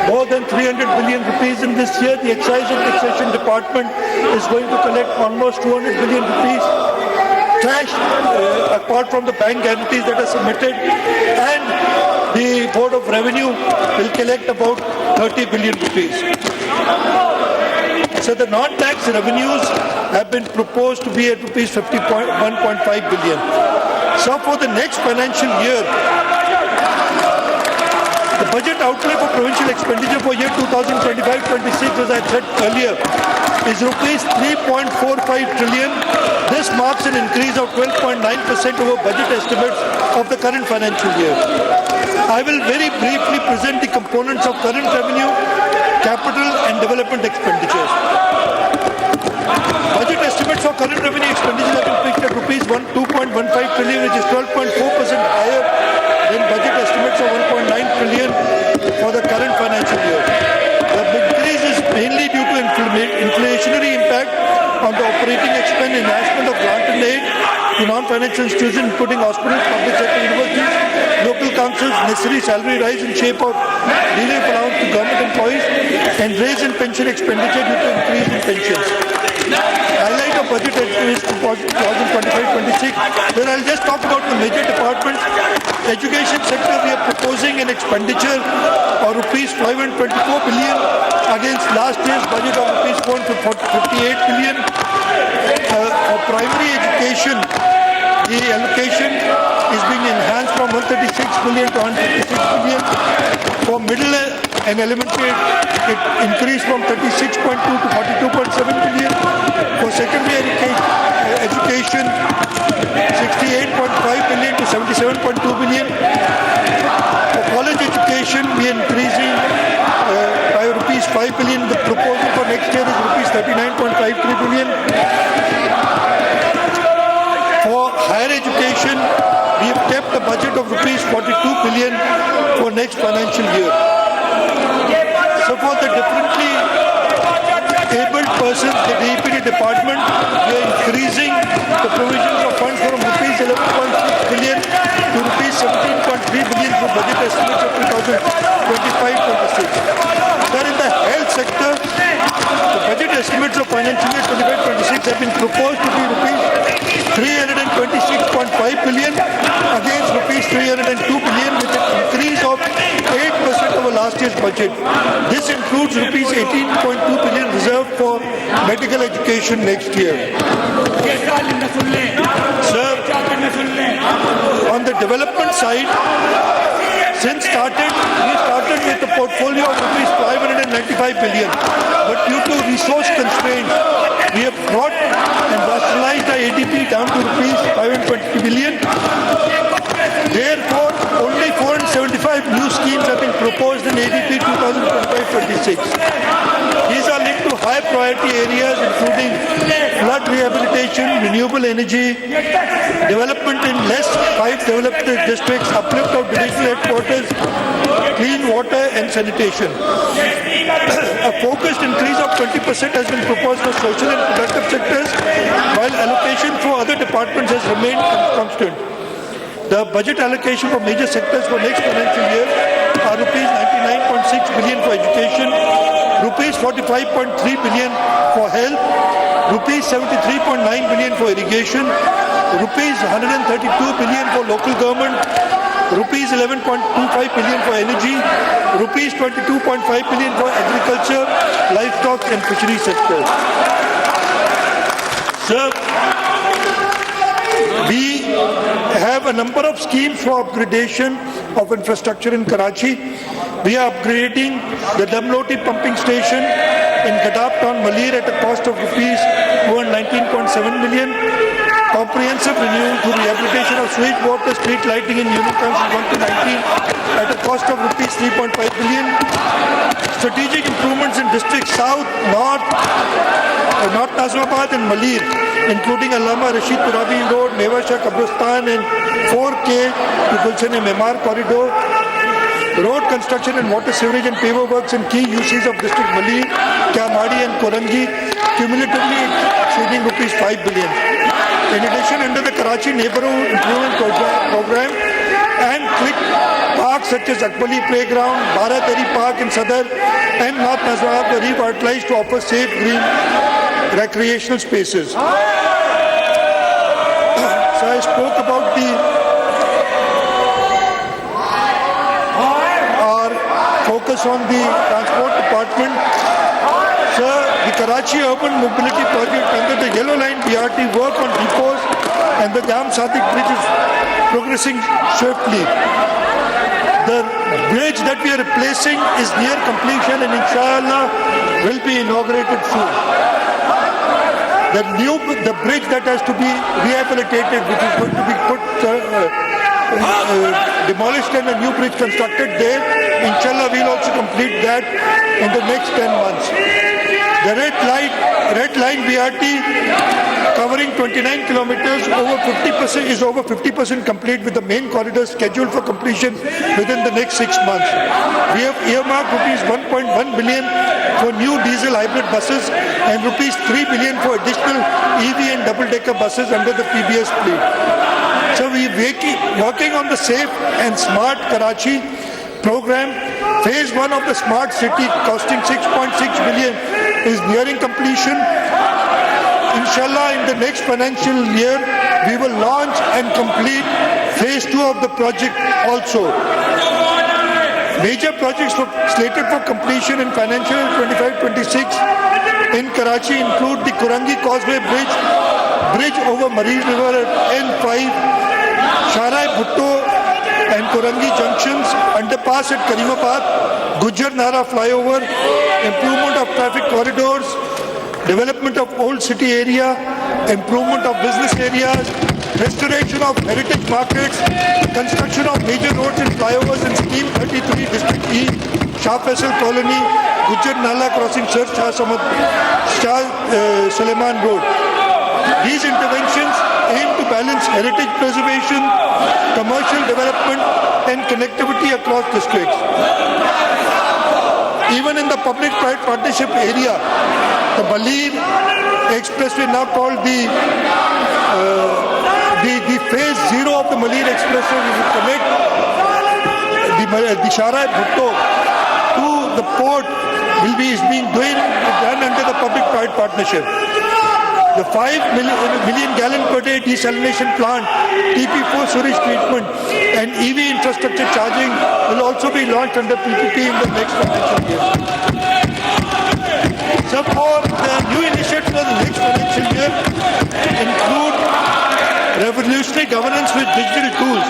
more than 300 billion rupees in this year. The Excise and Taxation Department is going to collect almost 200 billion rupees cash, apart from the bank guarantees that are submitted, and the Board of Revenue will collect about 30 billion rupees. So the non-tax revenues have been proposed to be at rupees 51.5 billion. So for the next financial year, the budget outlay for provincial expenditure for year 2025-26, as I said earlier, is rupees 3.45 trillion. This marks an increase of 12.9% over budget estimates of the current financial year. I will very briefly present the components of current revenue, capital and development expenditures. Budget estimates for current revenue expenditures have been fixed at rupees 2.15 trillion, which is 12.4% higher than budget estimates of 1.9 trillion for the current financial year. The increase is mainly due to inflationary impact on the operating expense, enhancement of grant and aid to non-financial institutions, including hospitals, public sector universities, local councils, necessary salary rise in shape of relief allowance to government employees, and raise in pension expenditure due to increase in pensions. Highlight of budget estimates for 2025-26, where I'll just talk about the major departments. Education sector, we are proposing an expenditure of rupees 524 billion against last year's budget of rupees 458 billion. For primary education, the allocation is being enhanced from 136 billion to 156 billion. For middle and elementary, it increased from 36.2 to 42.7 billion. For secondary education, 68.5 billion to 77.2 billion. For college education, we are increasing by rupees 5 billion. The proposal for next year is rupees 39.53 billion. For higher education, we have kept the budget of rupees 42 billion for next financial year. So for the differently abled persons, the DPD department, we are increasing the provisions of funds from rupees 11.6 billion to rupees 17.3 billion for budget estimates of 2025-26. Then in the health sector, the budget estimates of financial year 25-26 have been proposed to be rupees 326.5 billion against rupees 302 billion, with an increase of 8% over last year's budget. This includes rupees 18.2 billion reserved for medical education next year. Sir, on the development side, we started with a portfolio of rupees 595 billion, but due to resource constraints, we have brought and rationalized the ADP down to rupees 520 billion. Therefore, only 475 new schemes have been proposed in ADP 2025-26. These are linked to high priority areas including flood rehabilitation, renewable energy, development in less 5 developed districts, uplift of divisional headquarters, clean water and sanitation. A focused increase of 20% has been proposed for social and productive sectors, while allocation for other departments has remained constant. The budget allocation for major sectors for next financial year are rupees 99.6 billion for education, rupees 45.3 billion for health, rupees 73.9 billion for irrigation, rupees 132 billion for local government, rupees 11.25 billion for energy, rupees 22.5 billion for agriculture, livestock and fishery sectors. Sir, we have a number of schemes for upgradation of infrastructure in Karachi. We are upgrading the Damloti pumping station in Gadab Town, Malir at a cost of rupees 219.7 million. Comprehensive renewal through rehabilitation of sewage water, street lighting in Union Council 1 to 19 at a cost of rupees 3.5 billion. Strategic improvements in districts South, North Nazimabad and Malir, including Allama Rashid Turabi Road, Meva Shah Kabristan and 4K to Gulshan Memar Corridor. Road construction and water sewerage and paver works in key uses of district Malir, Kyamadi and Korangi, cumulatively exceeding rupees 5 billion. In addition, under the Karachi Neighborhood Improvement Program and click parks such as Akbali Playground, Bharatari Park in Sadar and North Nazarabad were revitalized to offer safe green recreational spaces. So I spoke about our focus on the transport department. Sir, the Karachi Urban Mobility Project under the Yellow Line BRT work on depots and the Jam Sadiq Bridge is progressing swiftly. The bridge that we are replacing is near completion and inshallah will be inaugurated soon. The bridge that has to be rehabilitated, which is going to be demolished and a new bridge constructed there, inshallah we'll also complete that in the next 10 months. The red line BRT covering 29 kilometers is over 50% complete, with the main corridor scheduled for completion within the next 6 months. We have earmarked rupees 1.1 billion for new diesel hybrid buses and rupees 3 billion for additional EV and double-decker buses under the PBS fleet. So we are working on the Safe and Smart Karachi program. Phase 1 of the Smart City, costing 6.6 billion, is nearing completion. Inshallah, in the next financial year, we will launch and complete phase 2 of the project also. Major projects slated for completion in financial year 25-26 in Karachi include the Korangi Causeway Bridge over Marir River at N5, Sharai Bhutto and Korangi Junctions, underpass at Karimabad, Gujar Nara flyover, improvement of traffic corridors, development of old city area, improvement of business areas, restoration of heritage markets, construction of major roads and flyovers in Scheme 33 District E, Shah Faisal Colony, Gujar Nala crossing Sir Shah Suleiman Road. These interventions aim to balance heritage preservation, commercial development and connectivity across districts. Even in the public-private partnership area, the Malir Expressway, now called the phase 0 of the Malir Expressway, will connect the Sharai Bhutto to the port, is being done under the public-private partnership. The 5 million gallon per day desalination plant, TP4 sewage treatment and EV infrastructure charging will also be launched under PPP in the next financial year. Some of the new initiatives of the next financial year include revolutionary governance with digital tools.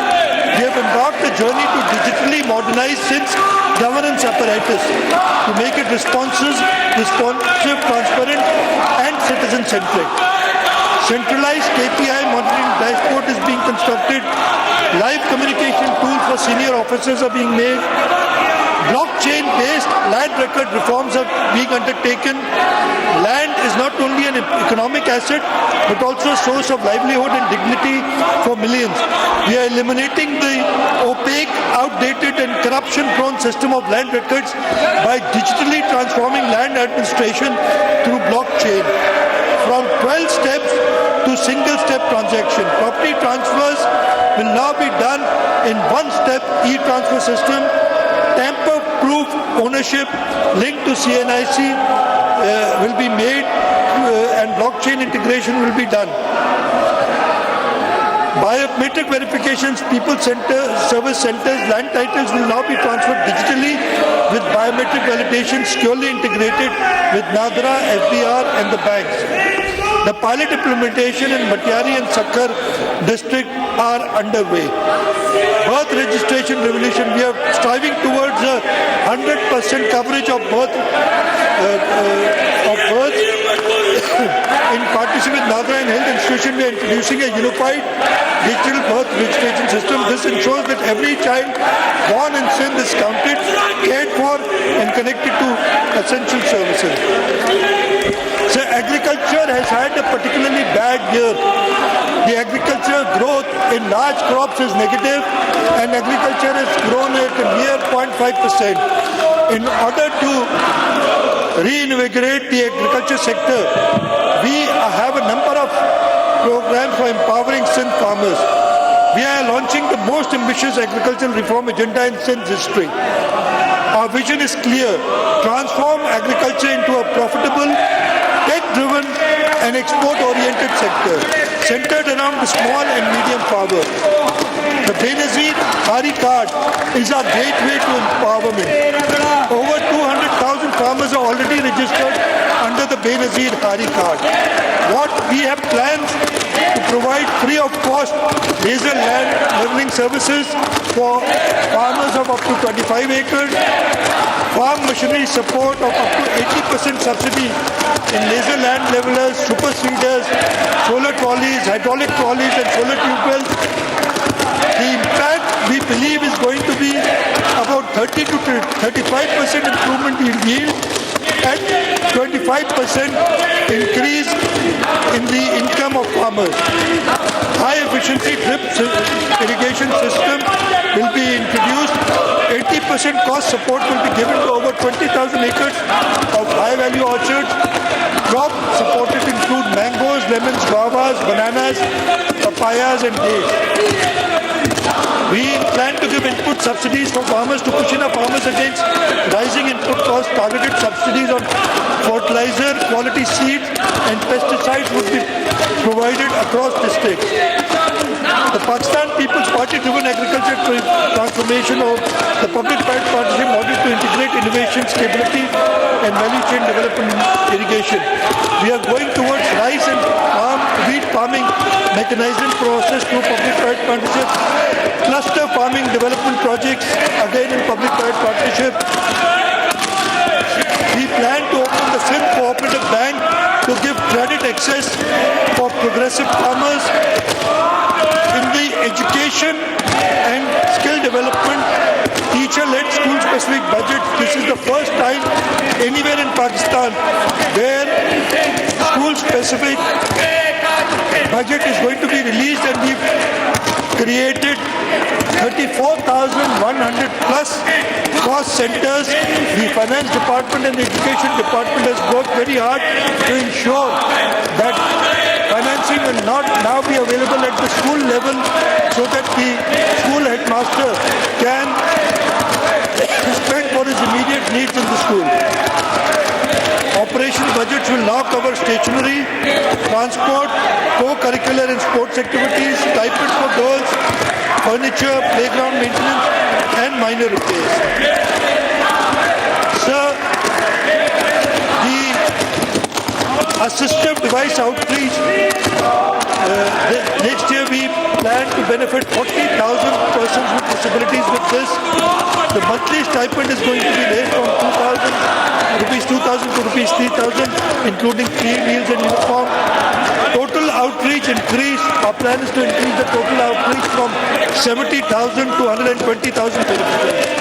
We have embarked a journey to digitally modernize SIN's governance apparatus to make it responsive, transparent and citizen-centric. Centralized KPI monitoring dashboard is being constructed. Live communication tools for senior officers are being made. Blockchain-based land record reforms are being undertaken. Land is not only an economic asset, but also a source of livelihood and dignity for millions. We are eliminating the opaque, outdated and corruption-prone system of land records by digitally transforming land administration through blockchain. From 12 steps to single-step transaction. Property transfers will now be done in one-step e-transfer system. Tamper-proof ownership linked to CNIC will be made and blockchain integration will be done. Biometric verifications, people service centers, land titles will now be transferred digitally with biometric validation securely integrated with Nadra, FBR and the banks. The pilot implementation in Matiari and Sakkar district are underway. Birth registration revolution, we are striving towards 100% coverage of birth in partnership with Nadra and Health Institution. We are introducing a unified digital birth registration system. This ensures that every child born in Sindh is counted, cared for and connected to essential services. So agriculture has had a particularly bad year. The agriculture growth in large crops is negative, and agriculture has grown at a mere 0.5%. In order to reinvigorate the agriculture sector, we have a number of programs for empowering Sindh farmers. We are launching the most ambitious agricultural reform agenda in Sindh's history. Our vision is clear: transform agriculture into a profitable, tech-driven and export-oriented sector, centered around the small and medium farmer. The Benazir Hari card is our gateway to empowerment. Over 200,000 farmers are already registered under the Benazir Hari card. What we have plans to provide free of cost laser land leveling services for farmers of up to 25 acres, farm machinery support of up to 80% subsidy in laser land levelers, super seeders, solar trolleys, hydraulic trolleys and solar tube wells. The impact we believe is going to be about 30 to 35% improvement in yield and 25% increase in the income of farmers. High efficiency drip irrigation system will be introduced. 80% cost support will be given to over 20,000 acres of high value orchards. Crop supported include mangoes, lemons, guavas, bananas, papayas and dates. We plan to give input subsidies for farmers to cushion our farmers against rising input costs. Targeted subsidies on fertilizer, quality seeds and pesticides would be provided across districts. The Pakistan People's Party-driven agriculture transformation of the public-private partnership model to integrate innovation, stability and value chain development in irrigation. We are going towards rice and wheat farming mechanization process through public-private partnership, cluster farming development projects, again in public-private partnership. We plan to open the Sindh Cooperative Bank to give credit access for progressive farmers. In the education and skill development, teacher-led school-specific budget. This is the first time anywhere in Pakistan where school-specific budget is going to be released, and we've created 34,100 plus cost centers. The finance department and the education department has worked very hard to ensure that financing will not now be available at the school level, so that the school headmaster can spend for his immediate needs in the school. Operational budgets will now cover stationery, transport, co-curricular and sports activities, stipends for girls, furniture, playground maintenance and minor repairs. Sir, the assistive device outreach, next year we plan to benefit 40,000 persons with disabilities with this. The monthly stipend is going to be raised from rupees 2,000 to rupees 3,000, including free meals and uniform. Total outreach increase, our plan is to increase the total outreach from 70,000 to 120,000 beneficiaries.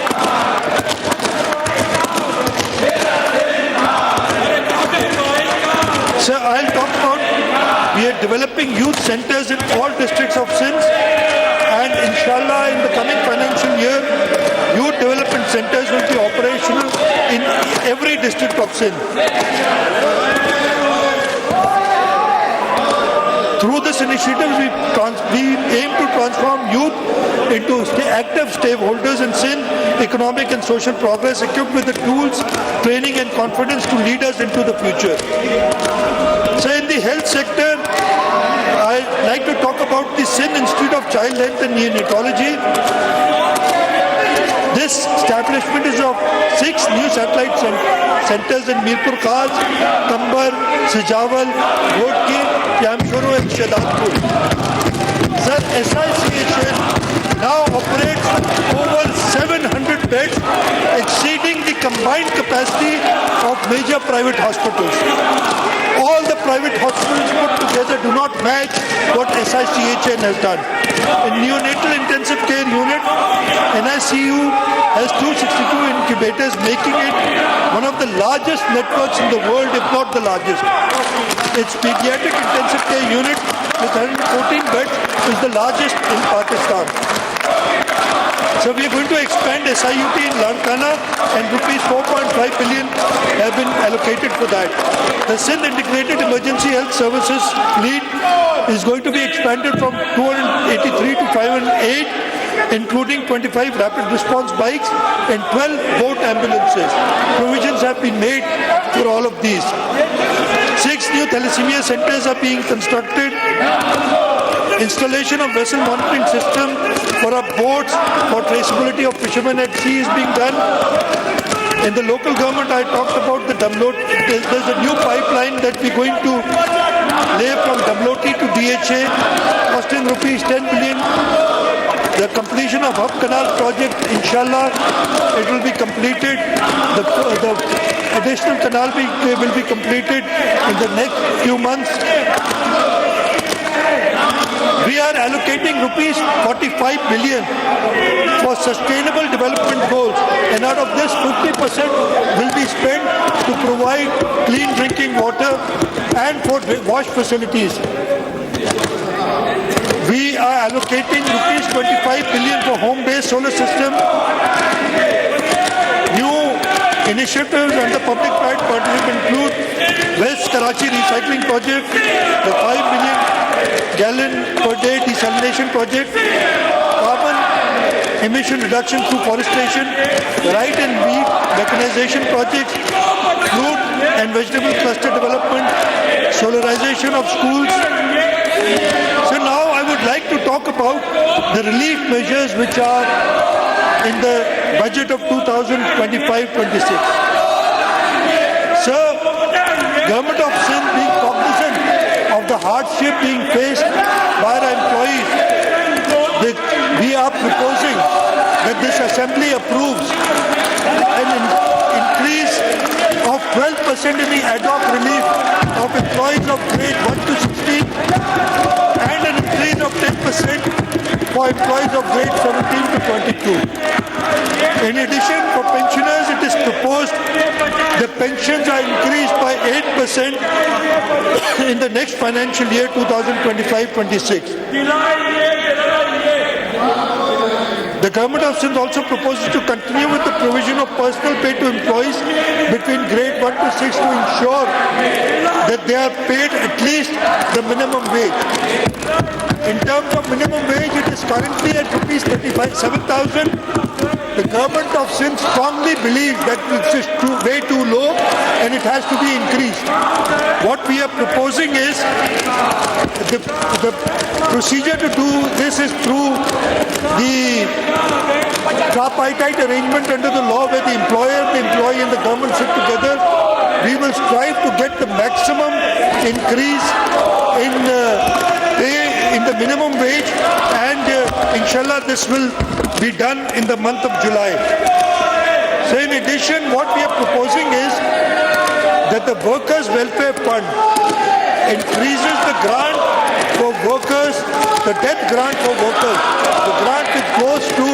Sir, I'll talk about, we are developing youth centers in all districts of Sindh, and inshallah in the coming financial year, youth development centers will be operational in every district of Sindh. Through this initiative, we aim to transform youth into active stakeholders in Sindh economic and social progress, equipped with the tools, training and confidence to lead us into the future. So in the health sector, I'd like to talk about the Sindh Institute of Child Health and Neonatology. This establishment is of 6 new satellite centers in Mirpur Khas, Kambar, Sijawal, Ghodki, Yamshoro and Shahadapur. Sir, SICHN now operates over 700 beds, exceeding the combined capacity of major private hospitals. All the private hospitals put together do not match what SICHN has done. In neonatal intensive care unit, NICU has 262 incubators, making it one of the largest networks in the world, if not the largest. Its pediatric intensive care unit with 114 beds is the largest in Pakistan. So we are going to expand SIUT in Larkana, and rupees 4.5 billion have been allocated for that. The Sindh Integrated Emergency Health Services fleet is going to be expanded from 283 to 508, including 25 rapid response bikes and 12 boat ambulances. Provisions have been made for all of these. 6 new thalassemia centers are being constructed. Installation of vessel monitoring system for our boats for traceability of fishermen at sea is being done. In the local government, I talked about the Damloti. There's a new pipeline that we're going to lay from Damloti to DHA, costing rupees 10 billion. The completion of Hub Canal project, inshallah, it will be completed. The additional canal will be completed in the next few months. We are allocating rupees 45 billion for sustainable development goals, and out of this 50% will be spent to provide clean drinking water and for wash facilities. We are allocating rupees 25 billion for home-based solar system. New initiatives under public-private partnership include West Karachi Recycling Project, the 5 million gallon per day desalination project, carbon emission reduction through forestation, right and wheat mechanization projects, fruit and vegetable cluster development, solarization of schools. So now I would like to talk about the relief measures which are in the budget of 2025-26. So, Government of Sindh being cognizant of the hardship being faced by our employees, we are proposing that this assembly approves an increase of 12% in the ad hoc relief of employees of grade 1 to 16 and an increase of 10% for employees of grade 17 to 22. In addition, for pensioners, it is proposed the pensions are increased by 8% in the next financial year 2025-26. The Government of Sindh also proposes to continue with the provision of personal pay to employees between grade 1 to 6 to ensure that they are paid at least the minimum wage. In terms of minimum wage, it is currently at rupees 7,000. The Government of Sindh strongly believes that this is way too low and it has to be increased. What we are proposing is the procedure to do this is through the tripartite arrangement under the law where the employer, the employee and the government sit together. We will strive to get the maximum increase in pay in the minimum wage, and inshallah this will be done in the month of July. So in addition, what we are proposing is that the Workers' Welfare Fund increases the grant for workers, the death grant for workers. The grant which goes to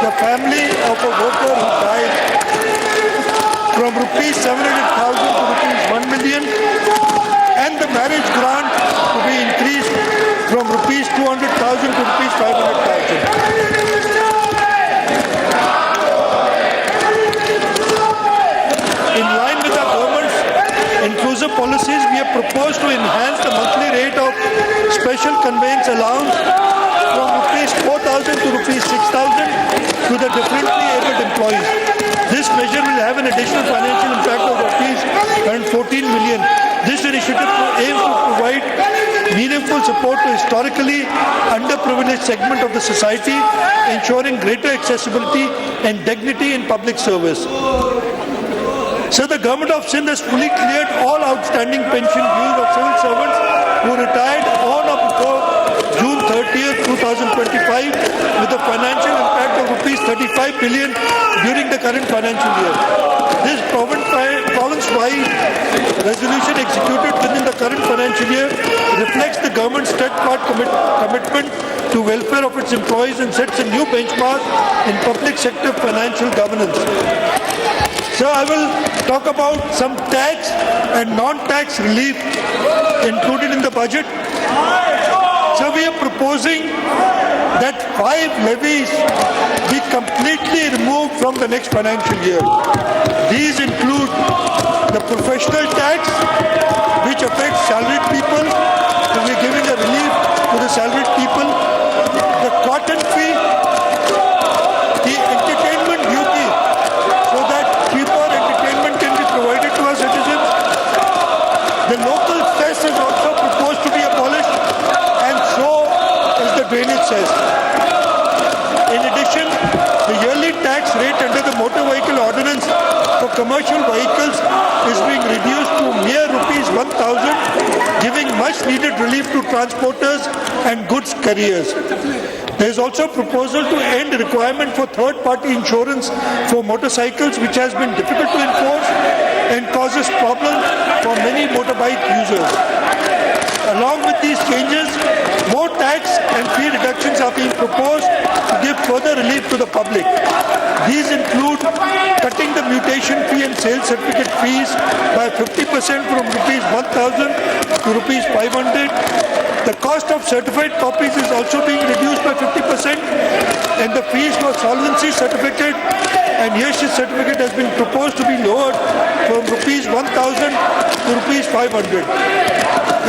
the family of a worker who died from rupees 700,000 to rupees 1 million, and the marriage grant to be increased from rupees 200,000 to rupees 500,000. In line with our government's inclusive policies, we have proposed to enhance the monthly rate of special conveyance allowance from rupees 4,000 to rupees 6,000 to the differently abled employees. This measure will have an additional financial impact of rupees 114 million. This initiative aims to provide meaningful support to historically underprivileged segment of the society, ensuring greater accessibility and dignity in public service. So the Government of Sindh has fully cleared all outstanding pension dues of civil servants who retired on or before June 30th, 2025 with a financial impact of rupees 35 billion during the current financial year. This province-wide resolution executed within the current financial year reflects the government's steadfast commitment to welfare of its employees and sets a new benchmark in public sector financial governance. So I will talk about some tax and non-tax relief included in the budget. So we are proposing that 5 levies be completely removed from the next financial year. These include the professional tax, which affects salaried people, so we are giving a relief to the salaried people, the cotton fee, the entertainment duty, so that cheaper entertainment can be provided to our citizens. The local cess is also proposed to be abolished, and so is the drainage cess. In addition, the yearly tax rate under the Motor Vehicle Ordinance for commercial vehicles is being reduced to mere rupees 1,000, giving much needed relief to transporters and goods carriers. There is also a proposal to end the requirement for third-party insurance for motorcycles, which has been difficult to enforce and causes problems for many motorbike users. Along with these changes, more tax and fee reductions are being proposed to give further relief to the public. These include cutting the mutation fee and sales certificate fees by 50% from rupees 1,000 to rupees 500. The cost of certified copies is also being reduced by 50%, and the fees for solvency certificate and Yeshish certificate has been proposed to be lowered from rupees 1,000 to rupees 500.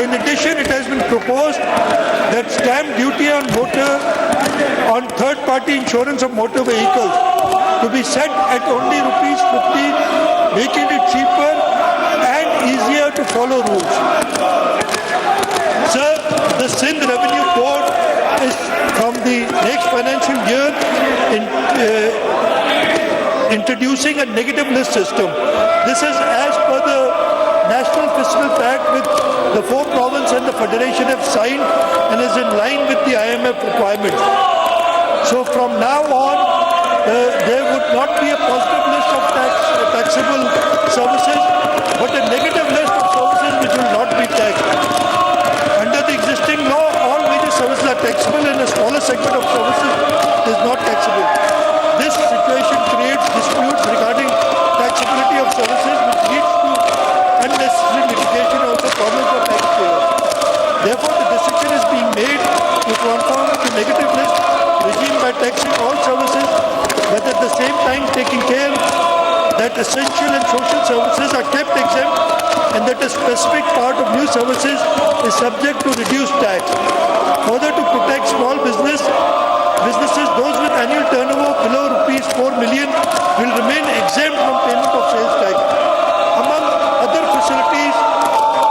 In addition, it has been proposed that stamp duty on third-party insurance of motor vehicles to be set at only rupees 50, making it cheaper and easier to follow rules. Sir, the Sindh Revenue Board is from the next financial year introducing a negative list system. This is as per the National Fiscal Pact with the 4 provinces and the Federation have signed and is in line with the IMF requirements. So from now on, there would not be a positive list of taxable services, but a negative list of services which will not be taxed. Under the existing law, all major services are taxable and a smaller segment of services is not taxable. This situation creates disputes regarding taxability of services, which leads to unnecessary litigation and also problems for taxpayers. Therefore, the decision is being made to conform to negative list regime by taxing all services, but at the same time taking care that essential and social services are kept exempt and that a specific part of new services is subject to reduced tax. Further, to protect small businesses, those with annual turnover below rupees 4 million will remain exempt from payment of sales tax. Among other facilities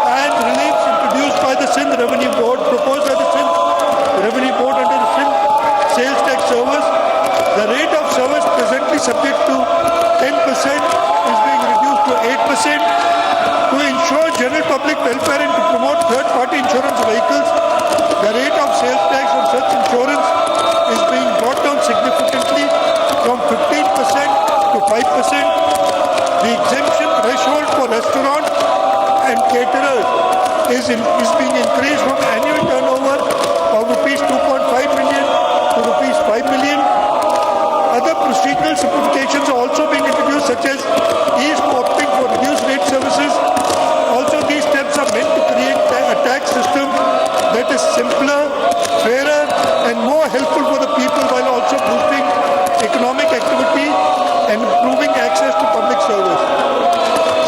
and reliefs introduced by the Sindh Revenue Board, proposed by the Sindh Revenue Board under the Sindh Sales Tax Service, the rate of service presently subject to 10% is being reduced to 8%. To ensure general public welfare and to promote third-party insurance vehicles, the rate of sales tax on such insurance is being brought down significantly from 15% to 5%. The exemption threshold for restaurants and caterers is being increased from annual turnover of rupees 2.5 million to rupees 5 million. Other procedural simplifications are also being introduced, such as ease to opting for reduced rate services. Also, these steps are meant to create a tax system that is simpler, fairer, and more helpful for the people, while also boosting economic activity and improving access to public service.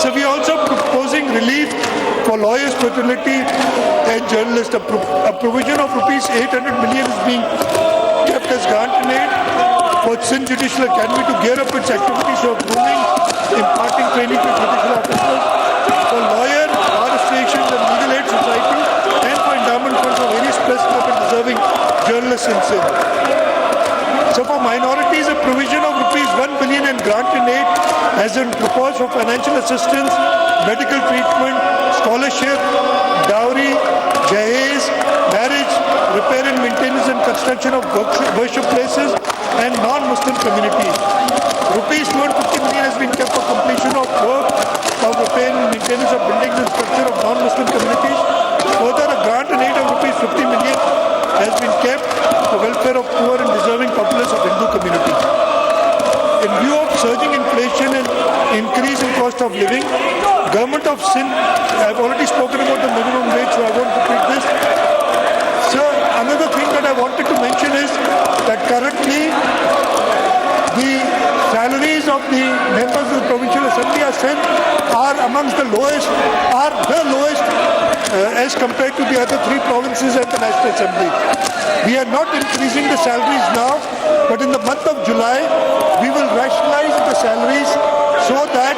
So we are also proposing relief for lawyers, fraternity, and journalists. A provision of rupees 800 million is being kept as grant in aid for Sindh Judicial Academy to gear up its activities of grooming, imparting training to judicial officers, for lawyer, bar associations, and legal aid society, and for endowment funds for various blessed and deserving journalists in Sindh. So for minorities, a provision of rupees 1 billion in grant in aid has been proposed for financial assistance, medical treatment, scholarship, dowry, jahez, marriage, repair and maintenance and construction of worship places, and non-Muslim communities. Rupees 250 million has been kept for completion of work of rupee in maintenance of buildings and structure of non-Muslim communities. Further, a grant in aid of rupees 50 million has been kept for welfare of poor and deserving populace of Hindu community. In view of surging inflation and increase in cost of living, Government of Sindh, I have already spoken about the minimum wage, so I won't repeat this. Sir, another thing that I wanted to mention is that currently the salaries of the members of the Provincial Assembly are amongst the lowest, as compared to the other three provinces and the National Assembly. We are not increasing the salaries now, but in the month of July, we will rationalize the salaries so that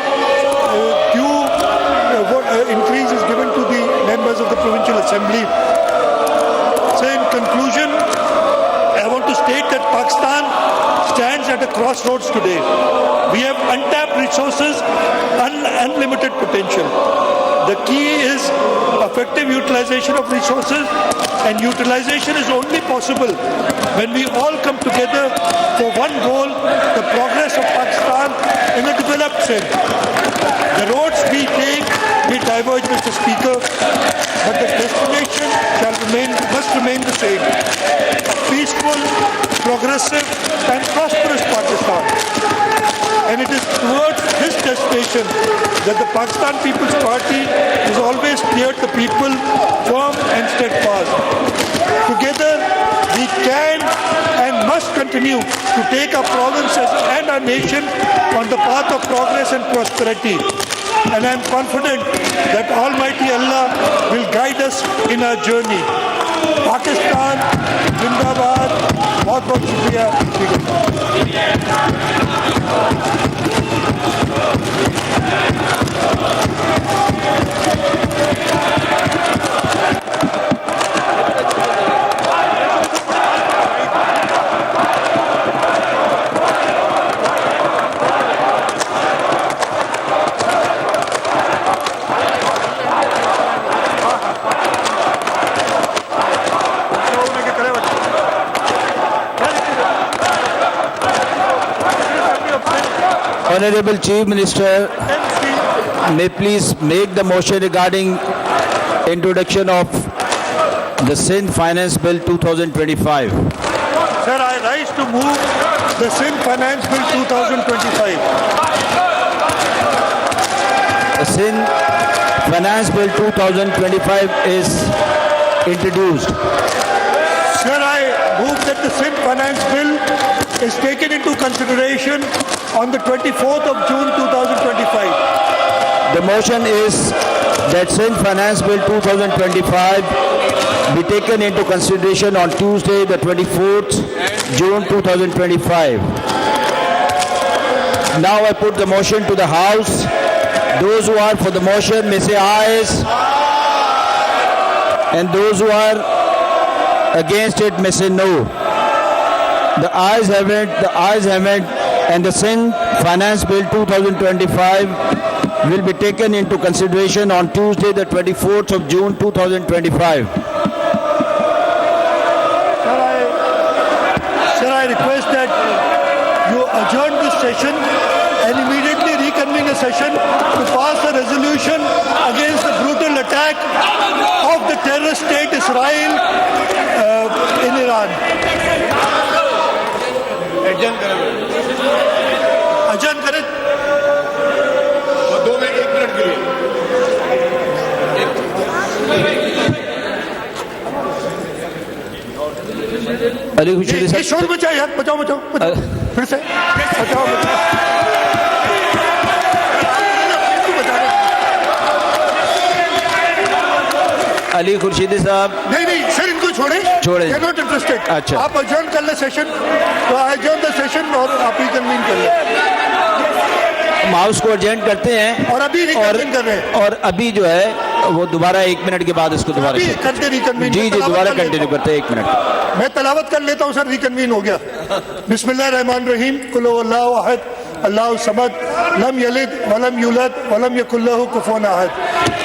due increase is given to the members of the Provincial Assembly. So in conclusion, I want to state that Pakistan stands at a crossroads today. We have untapped resources, unlimited potential. The key is effective utilization of resources, and utilization is only possible when we all come together for one goal, the progress of Pakistan in a developed Sindh. The roads we take may diverge, Mr. Speaker, but the destination must remain the same. A peaceful, progressive and prosperous Pakistan. And it is towards this destination that the Pakistan People's Party has always steered the people firm and steadfast. Together, we can and must continue to take our provinces and our nation on the path of progress and prosperity. And I am confident that Almighty Allah will guide us in our journey. Pakistan, Zindabad, बहुत-बहुत शुक्रिया। Honorable Chief Minister, may please make the motion regarding introduction of the Sindh Finance Bill 2025. Sir, I rise to move the Sindh Finance Bill 2025. The Sindh Finance Bill 2025 is introduced. Sir, I move that the Sindh Finance Bill is taken into consideration on the 24th of June 2025. The motion is that Sindh Finance Bill 2025 be taken into consideration on Tuesday, the 24th June 2025. Now I put the motion to the House. Those who are for the motion may say ayes, and those who are against it may say no. The ayes have it, and the Sindh Finance Bill 2025 will be taken into consideration on Tuesday, the 24th of June 2025. Sir, I request that you adjourn this session and immediately reconvene a session to pass a resolution against the brutal attack of the terrorist state Israel in Iran. Adjourn करें 2 minute 1 minute के लिए। अली खुशरी ये शोर बचाओ यार, बचाओ फिर से बचाओ। अली खुर्शीदी साहब नहीं सर, इनको छोड़े नॉट इंटरेस्टेड। अच्छा, आप अजॉर्न कर ले सेशन, तो अजॉर्न द सेशन और आप रिकन्वीन कर ले। हम हाउस को एडजर्न करते हैं और अभी रिकन्वीन कर रहे हैं, और अभी जो है वो दोबारा 1 मिनट के बाद इसको दोबारा करते रिकन्वीन। जी दोबारा कंटिन्यू करते हैं 1 मिनट। मैं तलावत कर लेता हूँ सर, रिकन्वीन हो गया। बिस्मिल्लाहिर्रहमानिर्रहीम, कुल हुवल्लाहु अहद, अल्लाहु समद, लम यलिद वलम यूलद वलम यकुल लहू कुफुवन अहद।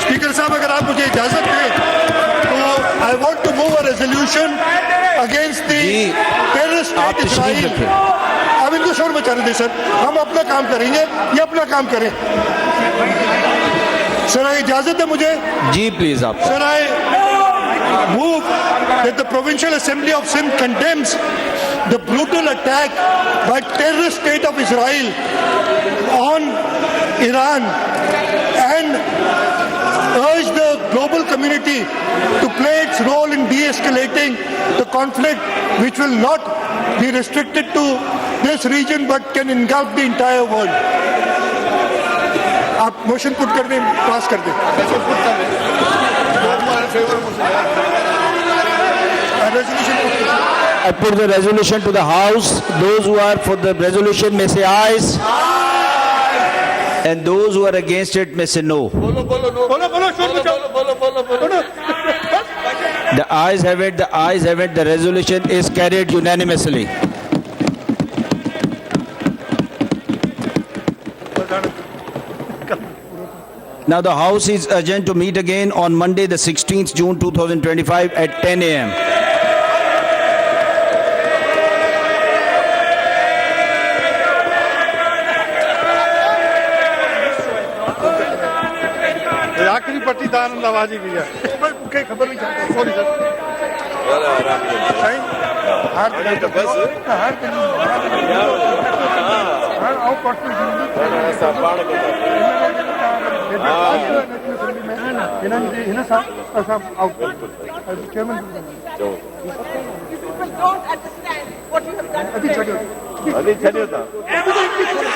स्पीकर साहब, अगर आप मुझे इजाजत दें तो I want to move a resolution against the terrorist state Israel. अब इनको शोर मचाने दें सर, हम अपना काम करेंगे, ये अपना काम करें। सर इजाजत है मुझे? जी प्लीज आप। Sir, I move that the Provincial Assembly of Sindh condemns the brutal attack by terrorist state of Israel on Iran and urge the global community to play its role in de-escalating the conflict, which will not be restricted to this region but can engulf the entire world. आप motion put कर दें, पास कर दें। I put the resolution to the House. Those who are for the resolution may say ayes. And those who are against it may say no. The ayes have it, the ayes have it. The resolution is carried unanimously. Now the House is adjourned to meet again on Monday, the 16th June 2025 at 10 a.m. आखिरी पट्टीदार नवाजी भी है कोई खबर नहीं चलती sorry sir हार तो बस हार आओ पट्टी सब बाढ़ के साहब आओ chairman People don't understand what you have done. अभी छड़ियो था